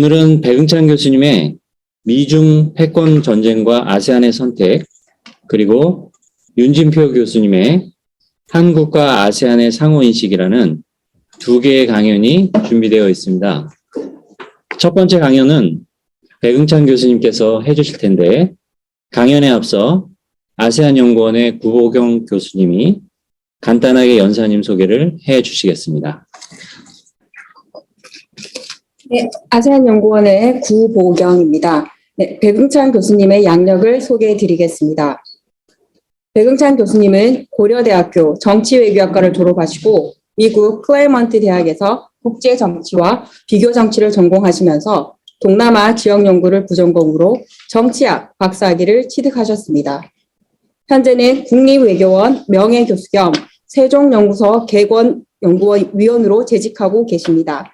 오늘은 백응찬 교수님의 미중 패권 전쟁과 아세안의 선택, 그리고 윤진표 교수님의 한국과 아세안의 상호인식이라는 두 개의 강연이 준비되어 있습니다. 첫 번째 강연은 백응찬 교수님께서 해주실 텐데, 강연에 앞서 아세안연구원의 구보경 교수님이 간단하게 연사님 소개를 해주시겠습니다. 네, 아세안연구원의 구보경입니다. 네, 백응찬 교수님의 양력을 소개해 드리겠습니다. 백응찬 교수님은 고려대학교 정치외교학과를 졸업하시고 미국 클레먼트 대학에서 국제정치와 비교정치를 전공하시면서 동남아 지역연구를 부전공으로 정치학 박사학위를 취득하셨습니다. 현재는 국립외교원 명예교수 겸 세종연구소 객원연구위원으로 재직하고 계십니다.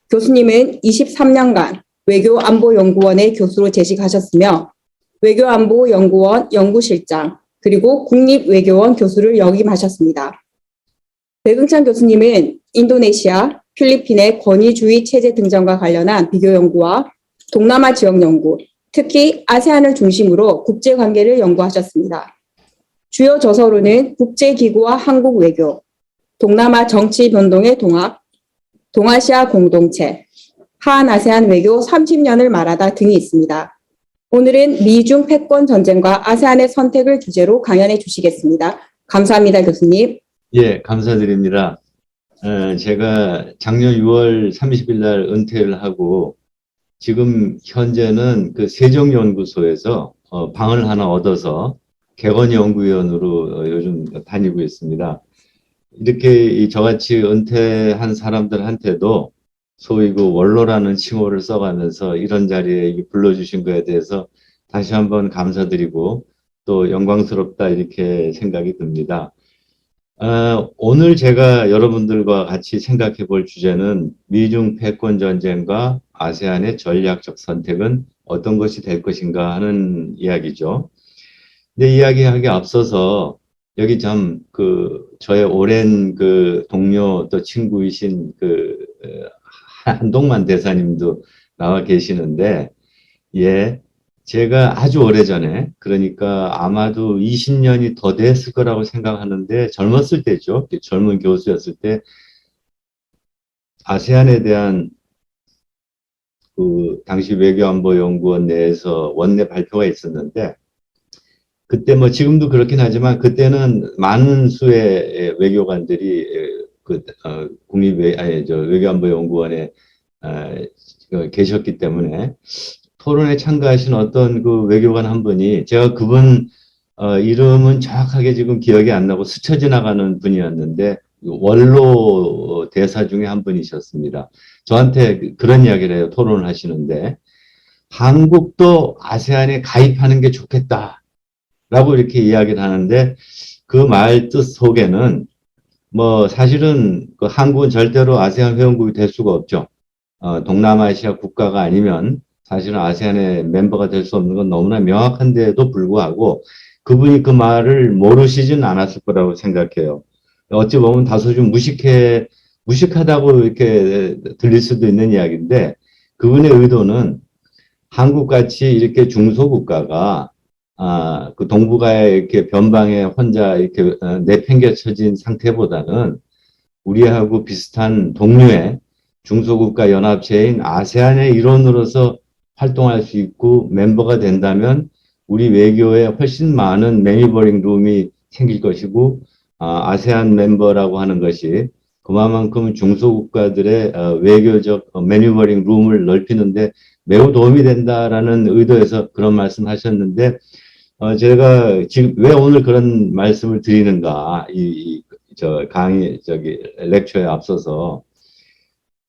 교수님은 23년간 외교안보연구원의 교수로 재직하셨으며 외교안보연구원 연구실장 그리고 국립외교원 교수를 역임하셨습니다. 백응찬 교수님은 인도네시아, 필리핀의 권위주의 체제 등장과 관련한 비교 연구와 동남아 지역 연구, 특히 아세안을 중심으로 국제관계를 연구하셨습니다. 주요 저서로는 국제기구와 한국 외교, 동남아 정치 변동의 동학, 동아시아 공동체, 한아세안 외교 30년을 말하다 등이 있습니다. 오늘은 미중 패권 전쟁과 아세안의 선택을 주제로 강연해 주시겠습니다. 감사합니다, 교수님. 예, 감사드립니다. 제가 작년 6월 30일 날 은퇴를 하고 지금 현재는 그 세종연구소에서 방을 하나 얻어서 객원연구위원으로 요즘 다니고 있습니다. 이렇게 저같이 은퇴한 사람들한테도 소위 그 원로라는 칭호를 써가면서 이런 자리에 불러주신 거에 대해서 다시 한번 감사드리고 또 영광스럽다 이렇게 생각이 듭니다. 오늘 제가 여러분들과 같이 생각해 볼 주제는 미중 패권 전쟁과 아세안의 전략적 선택은 어떤 것이 될 것인가 하는 이야기죠. 근데 이야기하기 앞서서 여기 참 저의 오랜 동료 또 친구이신 한동만 대사님도 나와 계시는데, 예, 제가 아주 오래전에, 그러니까 아마도 20년이 더 됐을 거라고 생각하는데, 젊었을 때죠. 젊은 교수였을 때, 아세안에 대한 당시 외교안보연구원 내에서 원내 발표가 있었는데, 그때 뭐 지금도 그렇긴 하지만 그때는 많은 수의 외교관들이 외교안보연구원에 계셨기 때문에 토론에 참가하신 어떤 그 외교관 한 분이, 제가 그분 이름은 정확하게 지금 기억이 안 나고 스쳐 지나가는 분이었는데 원로 대사 중에 한 분이셨습니다. 저한테 그런 이야기를 해요. 토론을 하시는데 한국도 아세안에 가입하는 게 좋겠다 라고 이렇게 이야기를 하는데, 그 말 뜻 속에는 뭐 사실은 한국은 절대로 아세안 회원국이 될 수가 없죠. 동남아시아 국가가 아니면 사실은 아세안의 멤버가 될 수 없는 건 너무나 명확한데도 불구하고 그분이 그 말을 모르시진 않았을 거라고 생각해요. 어찌 보면 다소 좀 무식하다고 이렇게 들릴 수도 있는 이야기인데, 그분의 의도는 한국같이 이렇게 중소국가가 그 동북아에 이렇게 변방에 혼자 이렇게 내팽개쳐진 상태보다는 우리하고 비슷한 동료의 중소국가 연합체인 아세안의 일원으로서 활동할 수 있고 멤버가 된다면 우리 외교에 훨씬 많은 매니버링 룸이 생길 것이고, 아세안 멤버라고 하는 것이 그만큼 중소국가들의 외교적 매니버링 룸을 넓히는데 매우 도움이 된다라는 의도에서 그런 말씀 하셨는데, 제가 지금 왜 오늘 그런 말씀을 드리는가, 렉처에 앞서서.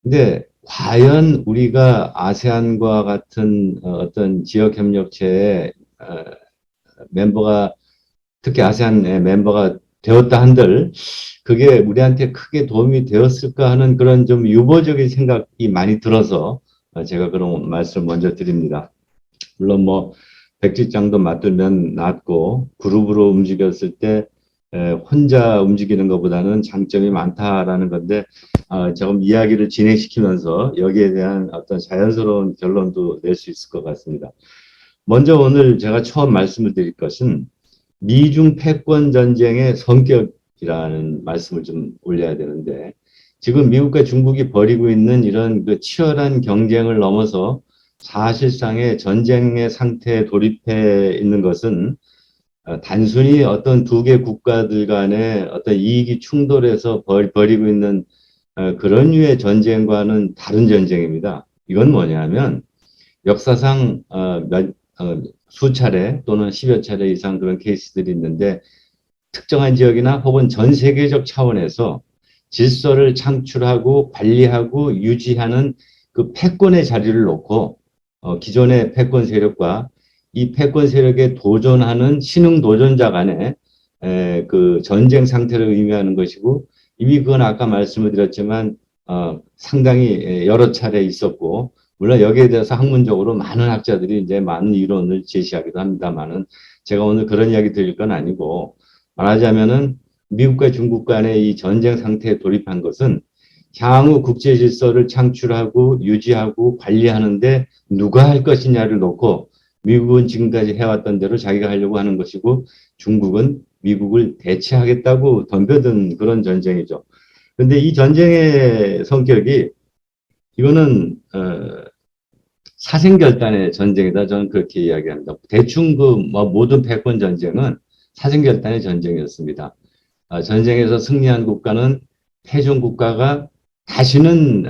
근데 과연 우리가 아세안과 같은 어떤 지역협력체의 멤버가, 특히 아세안의 멤버가 되었다 한들 그게 우리한테 크게 도움이 되었을까 하는 그런 좀 유보적인 생각이 많이 들어서 제가 그런 말씀을 먼저 드립니다. 물론 뭐 백지장도 맞들면 낫고 그룹으로 움직였을 때 혼자 움직이는 것보다는 장점이 많다라는 건데, 조금 이야기를 진행시키면서 여기에 대한 어떤 자연스러운 결론도 낼 수 있을 것 같습니다. 먼저 오늘 제가 처음 말씀을 드릴 것은 미중 패권 전쟁의 성격이라는 말씀을 좀 올려야 되는데, 지금 미국과 중국이 벌이고 있는 이런 그 치열한 경쟁을 넘어서 사실상의 전쟁의 상태에 돌입해 있는 것은 단순히 어떤 두 개 국가들 간의 어떤 이익이 충돌해서 벌이고 있는 그런 류의 전쟁과는 다른 전쟁입니다. 이건 뭐냐면 역사상 수차례 또는 10여 차례 이상 그런 케이스들이 있는데, 특정한 지역이나 혹은 전 세계적 차원에서 질서를 창출하고 관리하고 유지하는 그 패권의 자리를 놓고 기존의 패권 세력과 이 패권 세력에 도전하는 신흥 도전자 간의 그 전쟁 상태를 의미하는 것이고, 이미 그건 아까 말씀을 드렸지만 상당히 여러 차례 있었고, 물론 여기에 대해서 학문적으로 많은 학자들이 이제 많은 이론을 제시하기도 합니다만은, 제가 오늘 그런 이야기 드릴 건 아니고, 말하자면은 미국과 중국 간의 이 전쟁 상태에 돌입한 것은 향후 국제 질서를 창출하고 유지하고 관리하는데 누가 할 것이냐를 놓고, 미국은 지금까지 해왔던 대로 자기가 하려고 하는 것이고, 중국은 미국을 대체하겠다고 덤벼든 그런 전쟁이죠. 그런데 이 전쟁의 성격이, 이거는 사생결단의 전쟁이다, 저는 그렇게 이야기합니다. 대충 모든 패권 전쟁은 사생결단의 전쟁이었습니다. 전쟁에서 승리한 국가는 패전 국가가 다시는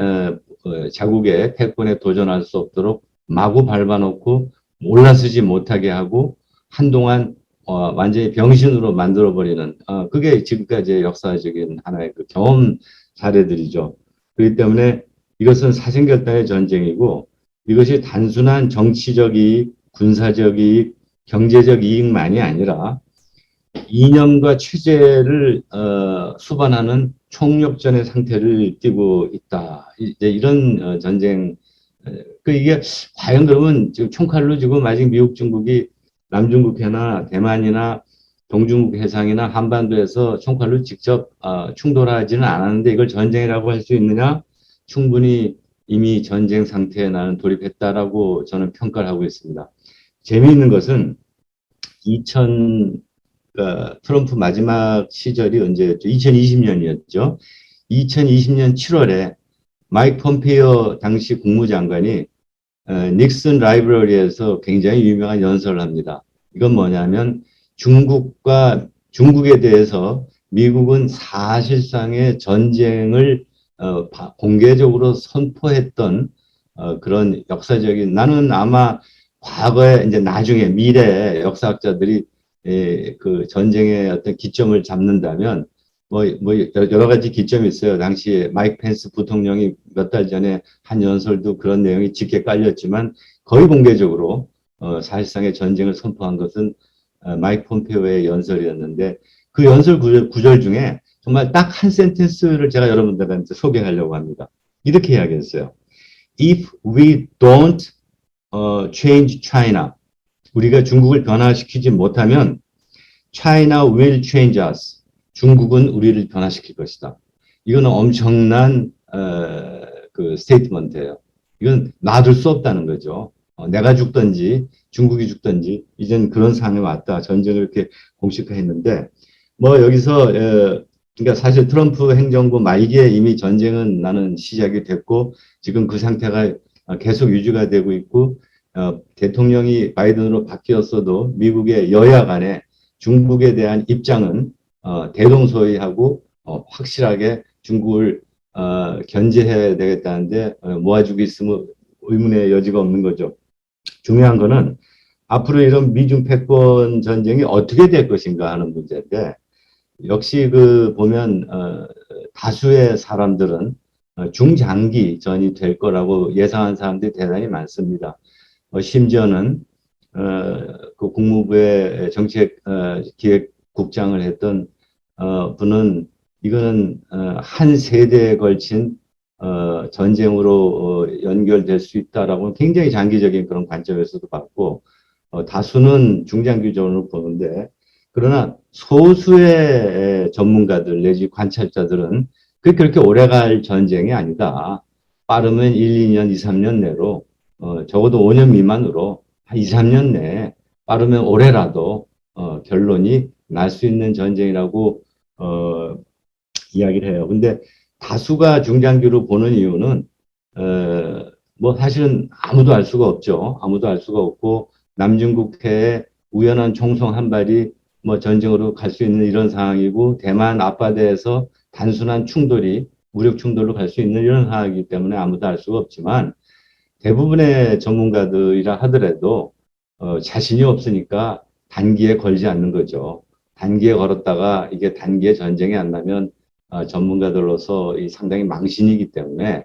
자국의 패권에 도전할 수 없도록 마구 밟아놓고 올라서지 못하게 하고 한동안 완전히 병신으로 만들어버리는, 그게 지금까지의 역사적인 하나의 그 경험 사례들이죠. 그렇기 때문에 이것은 사생결단의 전쟁이고, 이것이 단순한 정치적 이익, 군사적 이익, 경제적 이익만이 아니라 이념과 체제를 수반하는 총력전의 상태를 띠고 있다. 이제 이런 전쟁. 이게 과연 그러면 지금 총칼로 지금 아직 미국, 중국이 남중국 해나 대만이나 동중국 해상이나 한반도에서 총칼로 직접 충돌하지는 않았는데 이걸 전쟁이라고 할 수 있느냐? 충분히 이미 전쟁 상태에 나는 돌입했다라고 저는 평가를 하고 있습니다. 재미있는 것은 트럼프 마지막 시절이 언제였죠? 2020년이었죠. 2020년 7월에 마이크 폼페이오 당시 국무장관이 닉슨 라이브러리에서 굉장히 유명한 연설을 합니다. 이건 뭐냐면 중국에 대해서 미국은 사실상의 전쟁을 공개적으로 선포했던 그런 역사적인, 나는 아마 과거에 이제 나중에 미래에 역사학자들이 그 전쟁의 어떤 기점을 잡는다면 여러 가지 기점이 있어요. 당시에 마이크 펜스 부통령이 몇 달 전에 한 연설도 그런 내용이 짙게 깔렸지만 거의 공개적으로 사실상의 전쟁을 선포한 것은 마이크 폼페오의 연설이었는데, 그 연설 구절 중에 정말 딱 한 센텐스를 제가 여러분들한테 소개하려고 합니다. 이렇게 이야기했어요. If we don't change China, 우리가 중국을 변화시키지 못하면 China will change us. 중국은 우리를 변화시킬 것이다. 이거는 엄청난 그 스테이트먼트예요. 이건 놔둘 수 없다는 거죠. 내가 죽든지 중국이 죽든지 이젠 그런 상황에 왔다. 전쟁을 이렇게 공식화했는데, 여기서 그러니까 사실 트럼프 행정부 말기에 이미 전쟁은 나는 시작이 됐고, 지금 그 상태가 계속 유지가 되고 있고, 대통령이 바이든으로 바뀌었어도 미국의 여야 간에 중국에 대한 입장은 대동소이하고 확실하게 중국을 견제해야 되겠다는데 모아주고 있으면 의문의 여지가 없는 거죠. 중요한 거는 앞으로 이런 미중 패권 전쟁이 어떻게 될 것인가 하는 문제인데, 역시 보면 다수의 사람들은 중장기 전이 될 거라고 예상한 사람들이 대단히 많습니다. 심지어는 그 국무부의 정책기획국장을 했던 분은 이거는 한 세대에 걸친 전쟁으로 연결될 수 있다라고 굉장히 장기적인 그런 관점에서도 봤고, 다수는 중장기적으로 보는데, 그러나 소수의 전문가들 내지 관찰자들은 그렇게 오래갈 전쟁이 아니다. 빠르면 1, 2년, 2, 3년 내로 적어도 5년 미만으로 한 2, 3년 내에 빠르면 올해라도 결론이 날 수 있는 전쟁이라고 이야기를 해요. 근데 다수가 중장기로 보는 이유는 뭐 사실은 아무도 알 수가 없죠. 아무도 알 수가 없고 남중국해에 우연한 총성 한 발이 뭐 전쟁으로 갈 수 있는 이런 상황이고 대만 앞바다에서 단순한 충돌이 무력 충돌로 갈 수 있는 이런 상황이기 때문에 아무도 알 수가 없지만 대부분의 전문가들이라 하더라도 자신이 없으니까 단기에 걸지 않는 거죠. 단기에 걸었다가 이게 단기에 전쟁이 안 나면 전문가들로서 이 상당히 망신이기 때문에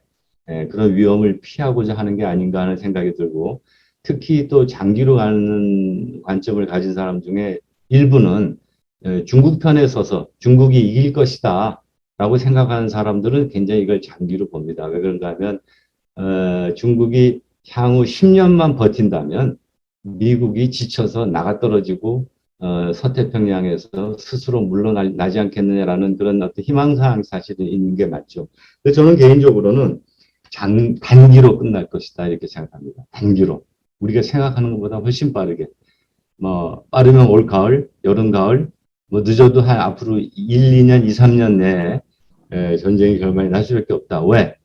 그런 위험을 피하고자 하는 게 아닌가 하는 생각이 들고 특히 또 장기로 가는 관점을 가진 사람 중에 일부는 중국 편에 서서 중국이 이길 것이다 라고 생각하는 사람들은 굉장히 이걸 장기로 봅니다. 왜 그런가 하면 중국이 향후 10년만 버틴다면 미국이 지쳐서 나가떨어지고 서태평양에서 스스로 물러나지 않겠느냐라는 그런 어떤 희망사항이 사실은 있는 게 맞죠. 근데 저는 개인적으로는 단기로 끝날 것이다 이렇게 생각합니다. 단기로. 우리가 생각하는 것보다 훨씬 빠르게. 뭐 빠르면 올 가을, 여름 가을, 뭐 늦어도 한 앞으로 1, 2년, 2, 3년 내에 전쟁의 결말이 날 수밖에 없다. 왜?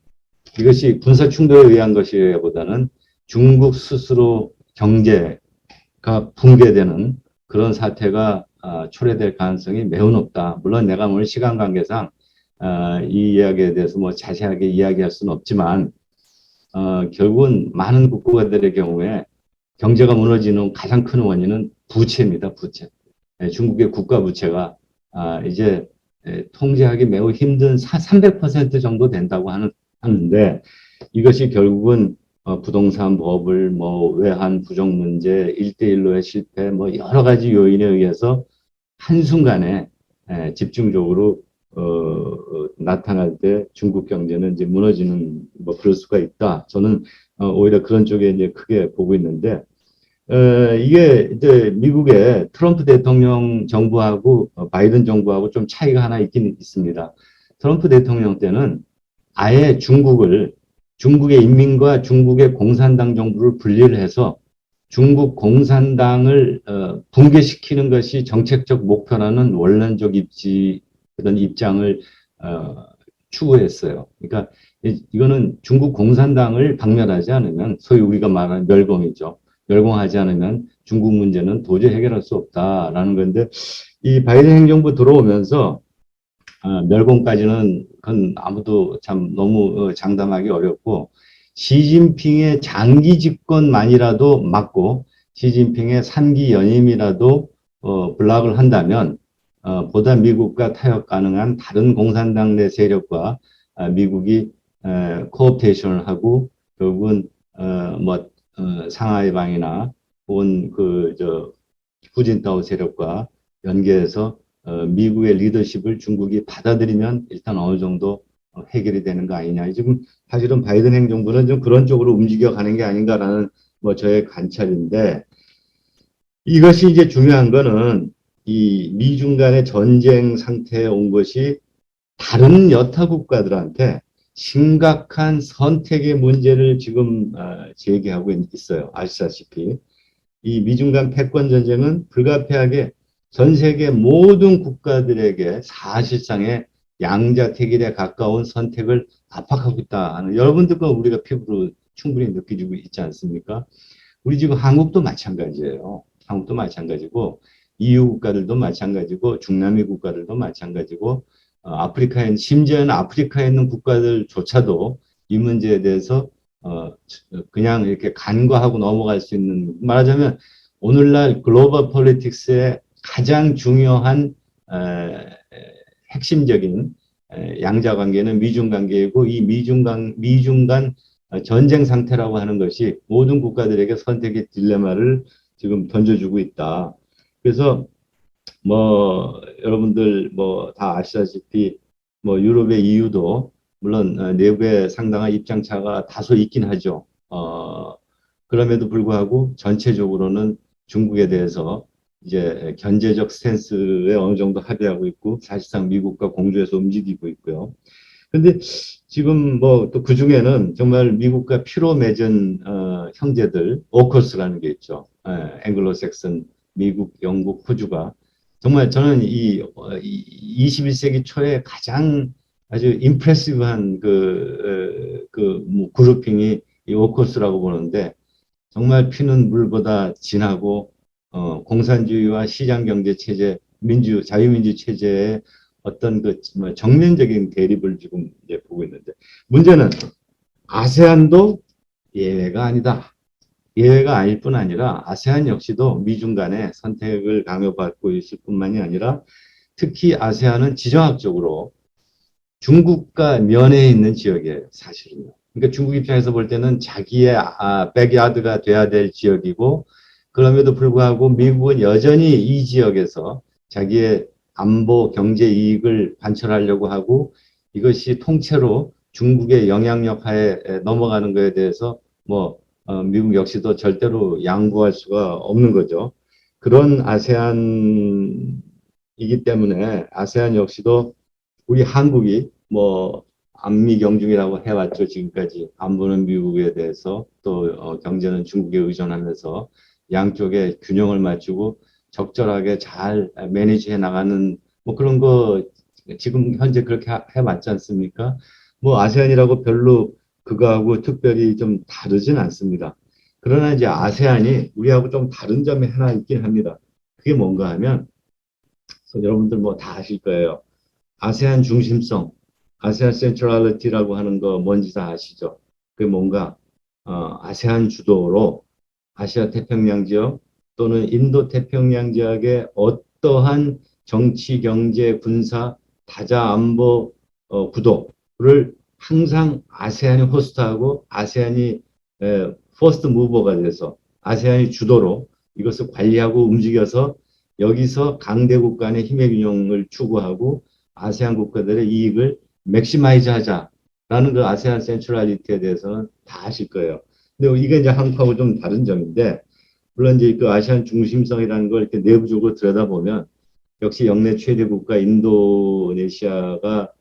이것이 군사 충돌에 의한 것이보다는 중국 스스로 경제가 붕괴되는 그런 사태가 초래될 가능성이 매우 높다. 물론 내가 오늘 시간 관계상 이 이야기에 대해서 뭐 자세하게 이야기할 수는 없지만 결국은 많은 국가들의 경우에 경제가 무너지는 가장 큰 원인은 부채입니다. 부채. 중국의 국가 부채가 이제 통제하기 매우 힘든 300% 정도 된다고 하는데 이것이 결국은 부동산 버블, 뭐 외환 부정 문제, 1대1로의 실패, 뭐 여러 가지 요인에 의해서 한순간에 집중적으로 나타날 때 중국 경제는 이제 무너지는 뭐 그럴 수가 있다. 저는 오히려 그런 쪽에 이제 크게 보고 있는데 이게 이제 미국의 트럼프 대통령 정부하고 바이든 정부하고 좀 차이가 하나 있긴 있습니다. 트럼프 대통령 때는 아예 중국의 인민과 중국의 공산당 정부를 분리를 해서 중국 공산당을 붕괴시키는 것이 정책적 목표라는 원론적 그런 입장을 추구했어요. 그러니까 이거는 중국 공산당을 박멸하지 않으면 소위 우리가 말하는 멸공이죠. 멸공하지 않으면 중국 문제는 도저히 해결할 수 없다라는 건데 이 바이든 행정부 들어오면서 멸공까지는 그건 아무도 참 너무 장담하기 어렵고 시진핑의 장기 집권만이라도 막고 시진핑의 3기 연임이라도 블락을 한다면 보다 미국과 타협 가능한 다른 공산당 내 세력과 미국이 코옵테이션을 하고 결국은 상하이방이나 혹은 후진타오 세력과 연계해서 미국의 리더십을 중국이 받아들이면 일단 어느 정도 해결이 되는 거 아니냐. 지금 사실은 바이든 행정부는 좀 그런 쪽으로 움직여가는 게 아닌가라는 뭐 저의 관찰인데 이것이 이제 중요한 거는 이 미중 간의 전쟁 상태에 온 것이 다른 여타 국가들한테 심각한 선택의 문제를 지금 제기하고 있어요. 아시다시피 이 미중 간 패권 전쟁은 불가피하게 전 세계 모든 국가들에게 사실상의 양자택일에 가까운 선택을 압박하고 있다 하는 여러분들과 우리가 피부로 충분히 느끼고 있지 않습니까? 우리 지금 한국도 마찬가지예요. 한국도 마찬가지고 EU 국가들도 마찬가지고 중남미 국가들도 마찬가지고 아프리카에 심지어는 아프리카에 있는 국가들조차도 이 문제에 대해서 그냥 이렇게 간과하고 넘어갈 수 있는 말하자면 오늘날 글로벌 폴리틱스의 가장 중요한 핵심적인 양자 관계는 미중 관계이고 이 미중 간 전쟁 상태라고 하는 것이 모든 국가들에게 선택의 딜레마를 지금 던져주고 있다. 그래서 뭐 여러분들 뭐 다 아시다시피 뭐 유럽의 EU도 물론 내부에 상당한 입장차가 다소 있긴 하죠. 그럼에도 불구하고 전체적으로는 중국에 대해서 이제 견제적 스탠스에 어느 정도 합의하고 있고 사실상 미국과 공조해서 움직이고 있고요. 근데 지금 뭐 또 그중에는 정말 미국과 피로 맺은 형제들 오커스라는 게 있죠. 앵글로색슨 미국, 영국, 호주가 정말 저는 이 21세기 초에 가장 아주 임프레시브한 뭐 그룹핑이 이 오커스라고 보는데 정말 피는 물보다 진하고 공산주의와 시장 경제 체제, 자유민주 체제의 어떤 뭐 정면적인 대립을 지금 이제 보고 있는데 문제는 아세안도 예외가 아니다. 예외가 아닐 뿐 아니라 아세안 역시도 미중 간의 선택을 강요받고 있을 뿐만이 아니라 특히 아세안은 지정학적으로 중국과 면에 있는 지역이에요, 사실은요. 그러니까 중국 입장에서 볼 때는 자기의 백야드가 돼야 될 지역이고 그럼에도 불구하고 미국은 여전히 이 지역에서 자기의 안보 경제 이익을 관철하려고 하고 이것이 통째로 중국의 영향력 하에 넘어가는 것에 대해서 뭐 미국 역시도 절대로 양보할 수가 없는 거죠. 그런 아세안이기 때문에 아세안 역시도 우리 한국이 뭐 안미 경중이라고 해왔죠. 지금까지 안보는 미국에 대해서 또 경제는 중국에 의존하면서 양쪽의 균형을 맞추고 적절하게 잘 매니지해 나가는 뭐 그런 거 지금 현재 그렇게 해왔지 않습니까? 뭐 아세안이라고 별로 그거하고 특별히 좀 다르진 않습니다. 그러나 이제 아세안이 우리하고 좀 다른 점이 하나 있긴 합니다. 그게 뭔가 하면 여러분들 뭐 다 아실 거예요. 아세안 중심성, 아세안 센트럴리티라고 하는 거 뭔지 다 아시죠? 그게 뭔가 아세안 주도로 아시아 태평양 지역 또는 인도 태평양 지역의 어떠한 정치, 경제, 군사, 다자 안보 구도를 항상 아세안이 호스트하고 아세안이 퍼스트 무버가 돼서 아세안이 주도로 이것을 관리하고 움직여서 여기서 강대국 간의 힘의 균형을 추구하고 아세안 국가들의 이익을 맥시마이즈 하자라는 그 아세안 센트럴리티에 대해서는 다 아실 거예요. 근데 이게 이제 한국하고 좀 다른 점인데, 물론 이제 그 아세안 중심성이라는 걸 이렇게 내부적으로 들여다보면 역시 역내 최대 국가 인도네시아가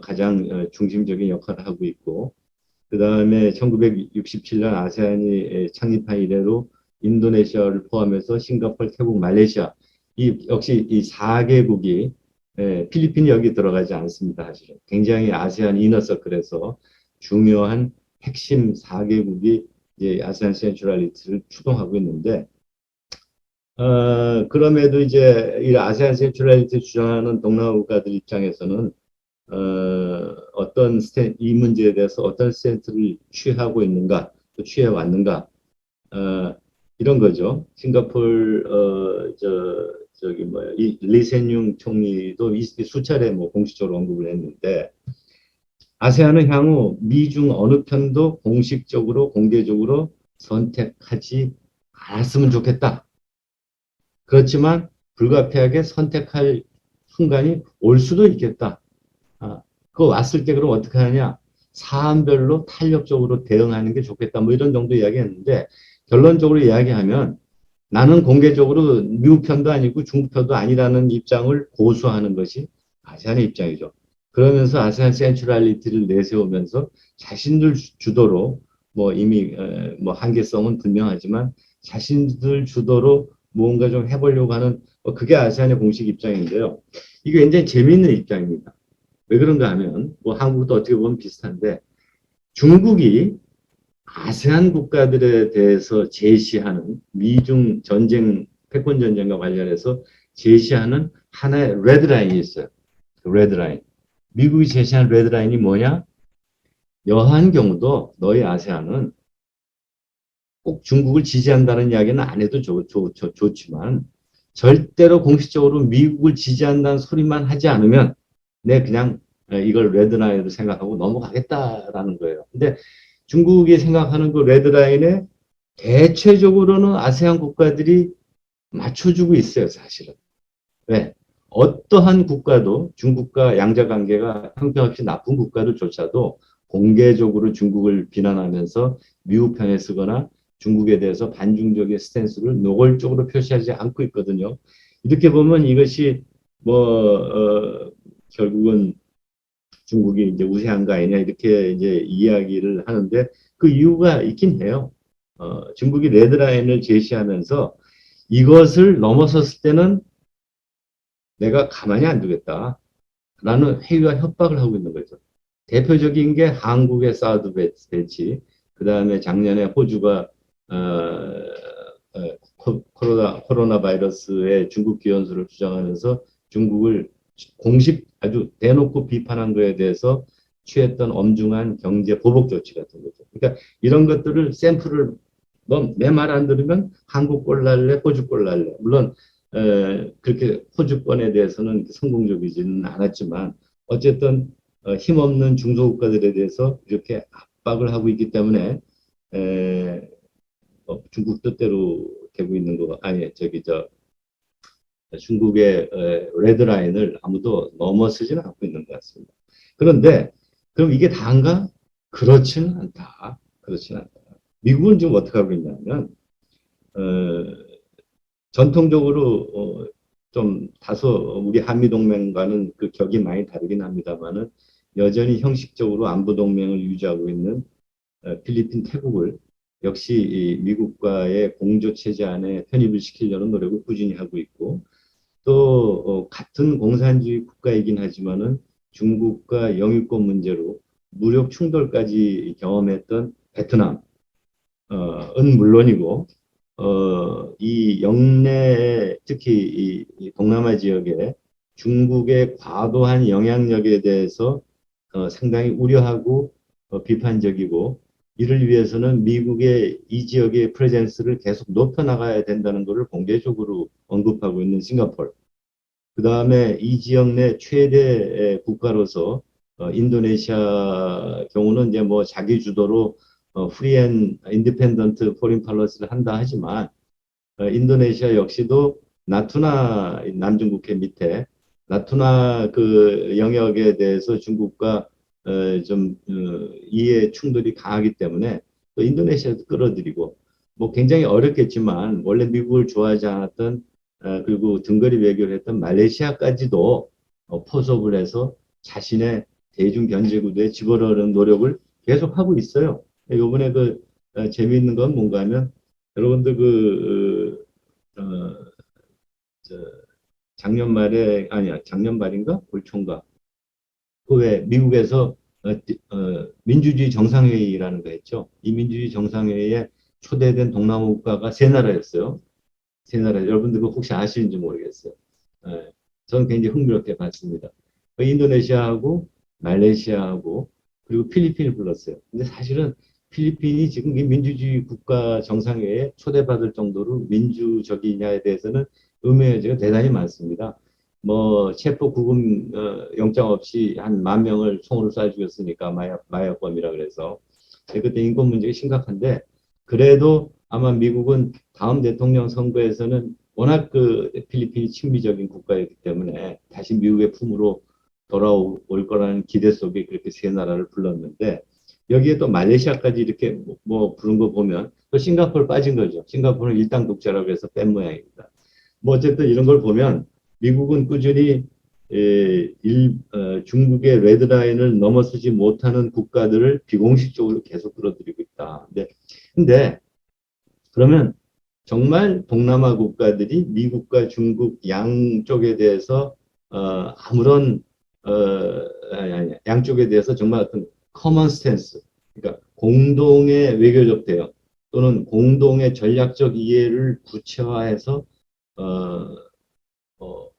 가장 중심적인 역할을 하고 있고, 그 다음에 1967년 아세안이 창립한 이래로 인도네시아를 포함해서 싱가포르, 태국, 말레이시아 역시 이 4개국이 필리핀이 여기 들어가지 않습니다. 사실은 굉장히 아세안 이너서클에서 중요한 핵심 4개국이 이제 아세안 센트럴리티를 추동하고 있는데 그럼에도 이제 이 아세안 센트럴리티 주장하는 동남아 국가들 입장에서는 이 문제에 대해서 어떤 스탠스를 취하고 있는가, 또 취해 왔는가, 이런 거죠. 싱가폴, 저기 리센융 총리도 수차례 뭐 공식적으로 언급을 했는데, 아세안은 향후 미중 어느 편도 공식적으로, 공개적으로 선택하지 않았으면 좋겠다. 그렇지만 불가피하게 선택할 순간이 올 수도 있겠다. 그거 왔을 때 그럼 어떻게 하냐? 사안별로 탄력적으로 대응하는 게 좋겠다. 뭐 이런 정도 이야기했는데 결론적으로 이야기하면 나는 공개적으로 미국 편도 아니고 중국 편도 아니라는 입장을 고수하는 것이 아세안의 입장이죠. 그러면서 아세안 센트럴리티를 내세우면서 자신들 주도로 뭐 이미 뭐 한계성은 분명하지만 자신들 주도로 무언가 좀 해보려고 하는 그게 아세안의 공식 입장인데요. 이게 굉장히 재미있는 입장입니다. 왜 그런가 하면 뭐 한국도 어떻게 보면 비슷한데 중국이 아세안 국가들에 대해서 제시하는 미중 전쟁, 패권 전쟁과 관련해서 제시하는 하나의 레드라인이 있어요. 그 레드라인. 미국이 제시한 레드라인이 뭐냐? 여한 경우도 너희 아세안은 꼭 중국을 지지한다는 이야기는 안 해도 좋지만 절대로 공식적으로 미국을 지지한다는 소리만 하지 않으면 내 그냥 이걸 레드라인으로 생각하고 넘어가겠다라는 거예요. 근데 중국이 생각하는 그 레드라인에 대체적으로는 아세안 국가들이 맞춰주고 있어요, 사실은. 왜? 어떠한 국가도 중국과 양자 관계가 형편없이 나쁜 국가들조차도 공개적으로 중국을 비난하면서 미국 편에 서거나 중국에 대해서 반중적인 스탠스를 노골적으로 표시하지 않고 있거든요. 이렇게 보면 이것이 뭐 결국은 중국이 이제 우세한 거 아니냐 이렇게 이제 이야기를 하는데 그 이유가 있긴 해요. 중국이 레드라인을 제시하면서 이것을 넘어섰을 때는 내가 가만히 안 두겠다. 라는 회의와 협박을 하고 있는 거죠. 대표적인 게 한국의 사드 배치, 그 다음에 작년에 호주가 코로나 바이러스의 중국 기원수를 주장하면서 중국을 공식 아주 대놓고 비판한 거에 대해서 취했던 엄중한 경제 보복 조치 같은 거죠. 그러니까 이런 것들을 샘플을 너 내 말 안 들으면 한국 꼴 날래, 호주 꼴 날래. 물론 그렇게 호주권에 대해서는 성공적이지는 않았지만 어쨌든 힘없는 중소국가들에 대해서 이렇게 압박을 하고 있기 때문에 중국 뜻대로 되고 있는 거 아니 중국의 레드라인을 아무도 넘어서지는 않고 있는 것 같습니다. 그런데 그럼 이게 다인가? 그렇지는 않다. 그렇지는 않다. 미국은 지금 어떻게 하고 있냐면 전통적으로 좀 다소 우리 한미동맹과는 그 격이 많이 다르긴 합니다만은 여전히 형식적으로 안보동맹을 유지하고 있는 필리핀, 태국을 역시 이 미국과의 공조체제 안에 편입을 시키려는 노력을 꾸준히 하고 있고 또 같은 공산주의 국가이긴 하지만은 중국과 영유권 문제로 무력 충돌까지 경험했던 베트남 은 물론이고 이 영내 특히 이 동남아 지역에 중국의 과도한 영향력에 대해서 상당히 우려하고 비판적이고 이를 위해서는 미국의 이 지역의 프레젠스를 계속 높여나가야 된다는 것을 공개적으로 언급하고 있는 싱가포르. 그 다음에 이 지역 내 최대 국가로서 인도네시아 경우는 이제 뭐 자기 주도로 프리앤 인디펜던트 포린 팔러스를 한다 하지만 인도네시아 역시도 나투나 남중국해 밑에 나투나 그 영역에 대해서 중국과 좀 이해 충돌이 강하기 때문에 또 인도네시아도 끌어들이고 뭐 굉장히 어렵겠지만 원래 미국을 좋아하지 않았던 그리고 등거리 외교를 했던 말레이시아까지도 포섭을 해서 자신의 대중 견제 구도에 집어넣는 노력을 계속하고 있어요. 이번에 그 재미있는 건 뭔가 하면 여러분들 저 작년 말에 아니야 작년 말인가 올 초인가 그 왜 미국에서 민주주의 정상회의라는 거 했죠. 이 민주주의 정상회의에 초대된 동남아 국가가 세 나라였어요. 세 나라 여러분들 혹시 아시는지 모르겠어요. 저는 굉장히 흥미롭게 봤습니다. 인도네시아하고 말레이시아하고 그리고 필리핀을 불렀어요. 근데 사실은 필리핀이 지금 이 민주주의 국가 정상회의에 초대받을 정도로 민주적이냐에 대해서는 의문의 여지가 대단히 많습니다. 뭐 체포 구금 영장 없이 한 10,000명을 총으로 쏴 죽였으니까 마약범이라 그래서 그때 인권 문제가 심각한데 그래도 아마 미국은 다음 대통령 선거에서는 워낙 그 필리핀이 친미적인 국가이기 때문에 다시 미국의 품으로 돌아올 거라는 기대 속에 그렇게 세 나라를 불렀는데 여기에 또 말레이시아까지 이렇게 뭐 부른 거 보면 또 싱가포르 빠진 거죠. 싱가포르는 일당 독재라고 해서 뺀 모양입니다. 뭐 어쨌든 이런 걸 보면 미국은 꾸준히 중국의 레드라인을 넘어서지 못하는 국가들을 비공식적으로 계속 끌어들이고 있다. 근데 그러면 정말 동남아 국가들이 미국과 중국 양쪽에 대해서 아무런 양쪽에 대해서 정말 어떤 커먼 스탠스, 그러니까 공동의 외교적 대응 또는 공동의 전략적 이해를 구체화해서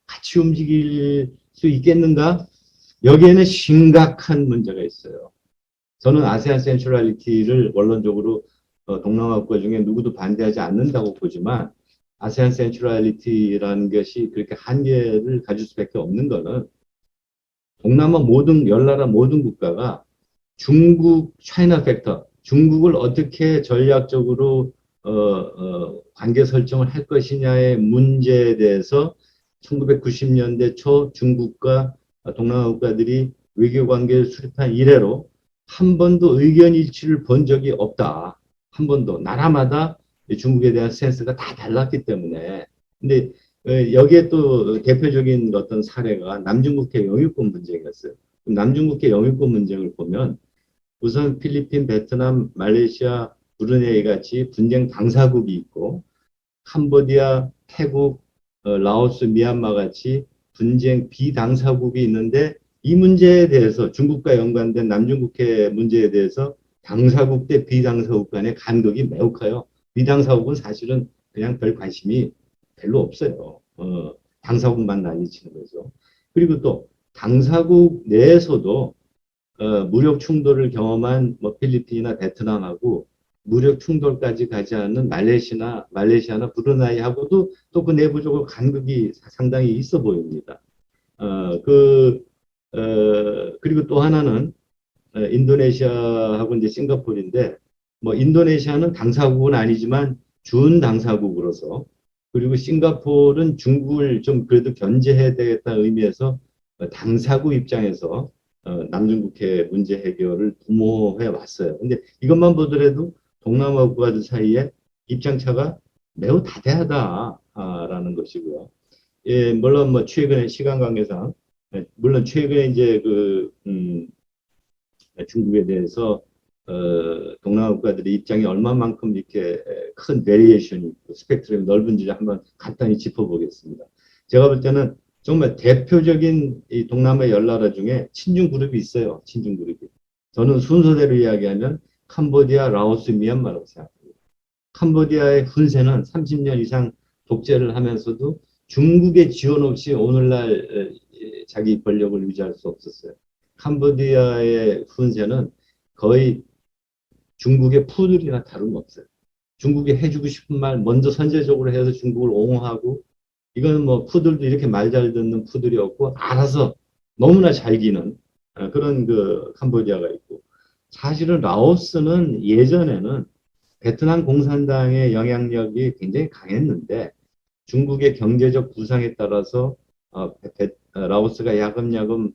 같이 움직일 수 있겠는가? 여기에는 심각한 문제가 있어요. 저는 아세안 센츄럴리티를 원론적으로 동남아 국가 중에 누구도 반대하지 않는다고 보지만 아세안 센츄럴리티라는 것이 그렇게 한계를 가질 수밖에 없는 것은 동남아 모든 열나라 모든 국가가 중국 차이나 팩터, 중국을 어떻게 전략적으로 관계 설정을 할 것이냐의 문제에 대해서 1990년대 초 중국과 동남아 국가들이 외교 관계를 수립한 이래로 한 번도 의견 일치를 본 적이 없다. 한 번도 나라마다 중국에 대한 센스가 다 달랐기 때문에. 근데 여기에 또 대표적인 어떤 사례가 남중국해 영유권 문제였어요. 남중국해 영유권 문제를 보면 우선 필리핀, 베트남, 말레이시아, 브루네이 같이 분쟁 당사국이 있고 캄보디아, 태국, 라오스, 미얀마 같이 분쟁 비당사국이 있는데 이 문제에 대해서 중국과 연관된 남중국해 문제에 대해서 당사국 대 비당사국 간의 간극이 매우 커요. 비당사국은 사실은 그냥 별 관심이 별로 없어요. 당사국만 난리치는 거죠. 그리고 또 당사국 내에서도 무력 충돌을 경험한 뭐 필리핀이나 베트남하고 무력 충돌까지 가지 않는 말레이시아나 브루나이하고도 또 그 내부적으로 간극이 상당히 있어 보입니다. 그리고 또 하나는 인도네시아하고 이제 싱가포르인데 뭐 인도네시아는 당사국은 아니지만 준 당사국으로서 그리고 싱가포르는 중국을 좀 그래도 견제해야 되겠다는 의미에서 당사국 입장에서 남중국해 문제 해결을 도모해 왔어요. 근데 이것만 보더라도 동남아 국가들 사이에 입장차가 매우 다대하다라는 것이고요. 예, 물론 뭐 최근에 시간 관계상 물론 최근에 이제 중국에 대해서 동남아 국가들의 입장이 얼마만큼 이렇게 큰 베리에이션이 있고 스펙트럼이 넓은지 한번 간단히 짚어보겠습니다. 제가 볼 때는 정말 대표적인 이 동남아 열나라 중에 친중 그룹이 있어요. 친중 그룹이. 저는 순서대로 이야기하면 캄보디아, 라오스, 미얀마라고 생각합니다. 캄보디아의 훈세는 30년 이상 독재를 하면서도 중국의 지원 없이 오늘날 자기 권력을 유지할 수 없었어요. 캄보디아의 훈세는 거의 중국의 푸들이나 다름없어요. 중국이 해주고 싶은 말 먼저 선제적으로 해서 중국을 옹호하고 이거는 뭐 푸들도 이렇게 말 잘 듣는 푸들이 없고 알아서 너무나 잘 기는 그런 그 캄보디아가 있고 사실은 라오스는 예전에는 베트남 공산당의 영향력이 굉장히 강했는데 중국의 경제적 부상에 따라서 라오스가 야금야금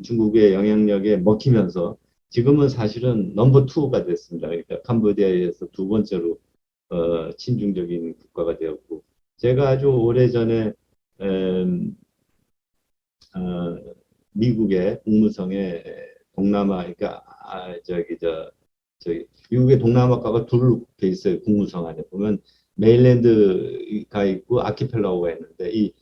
중국의 영향력에 먹히면서 지금은 사실은 넘버 투가 됐습니다. 그러니까 캄보디아에서 두 번째로 친중적인 국가가 되었고 제가 아주 오래전에 미국의 국무성에 동남아 그러니까 저기 미국의 동남아과가 둘로 돼 있어요. 국무성 안에 보면 메일랜드가 있고 아키펠라고가 있는데 이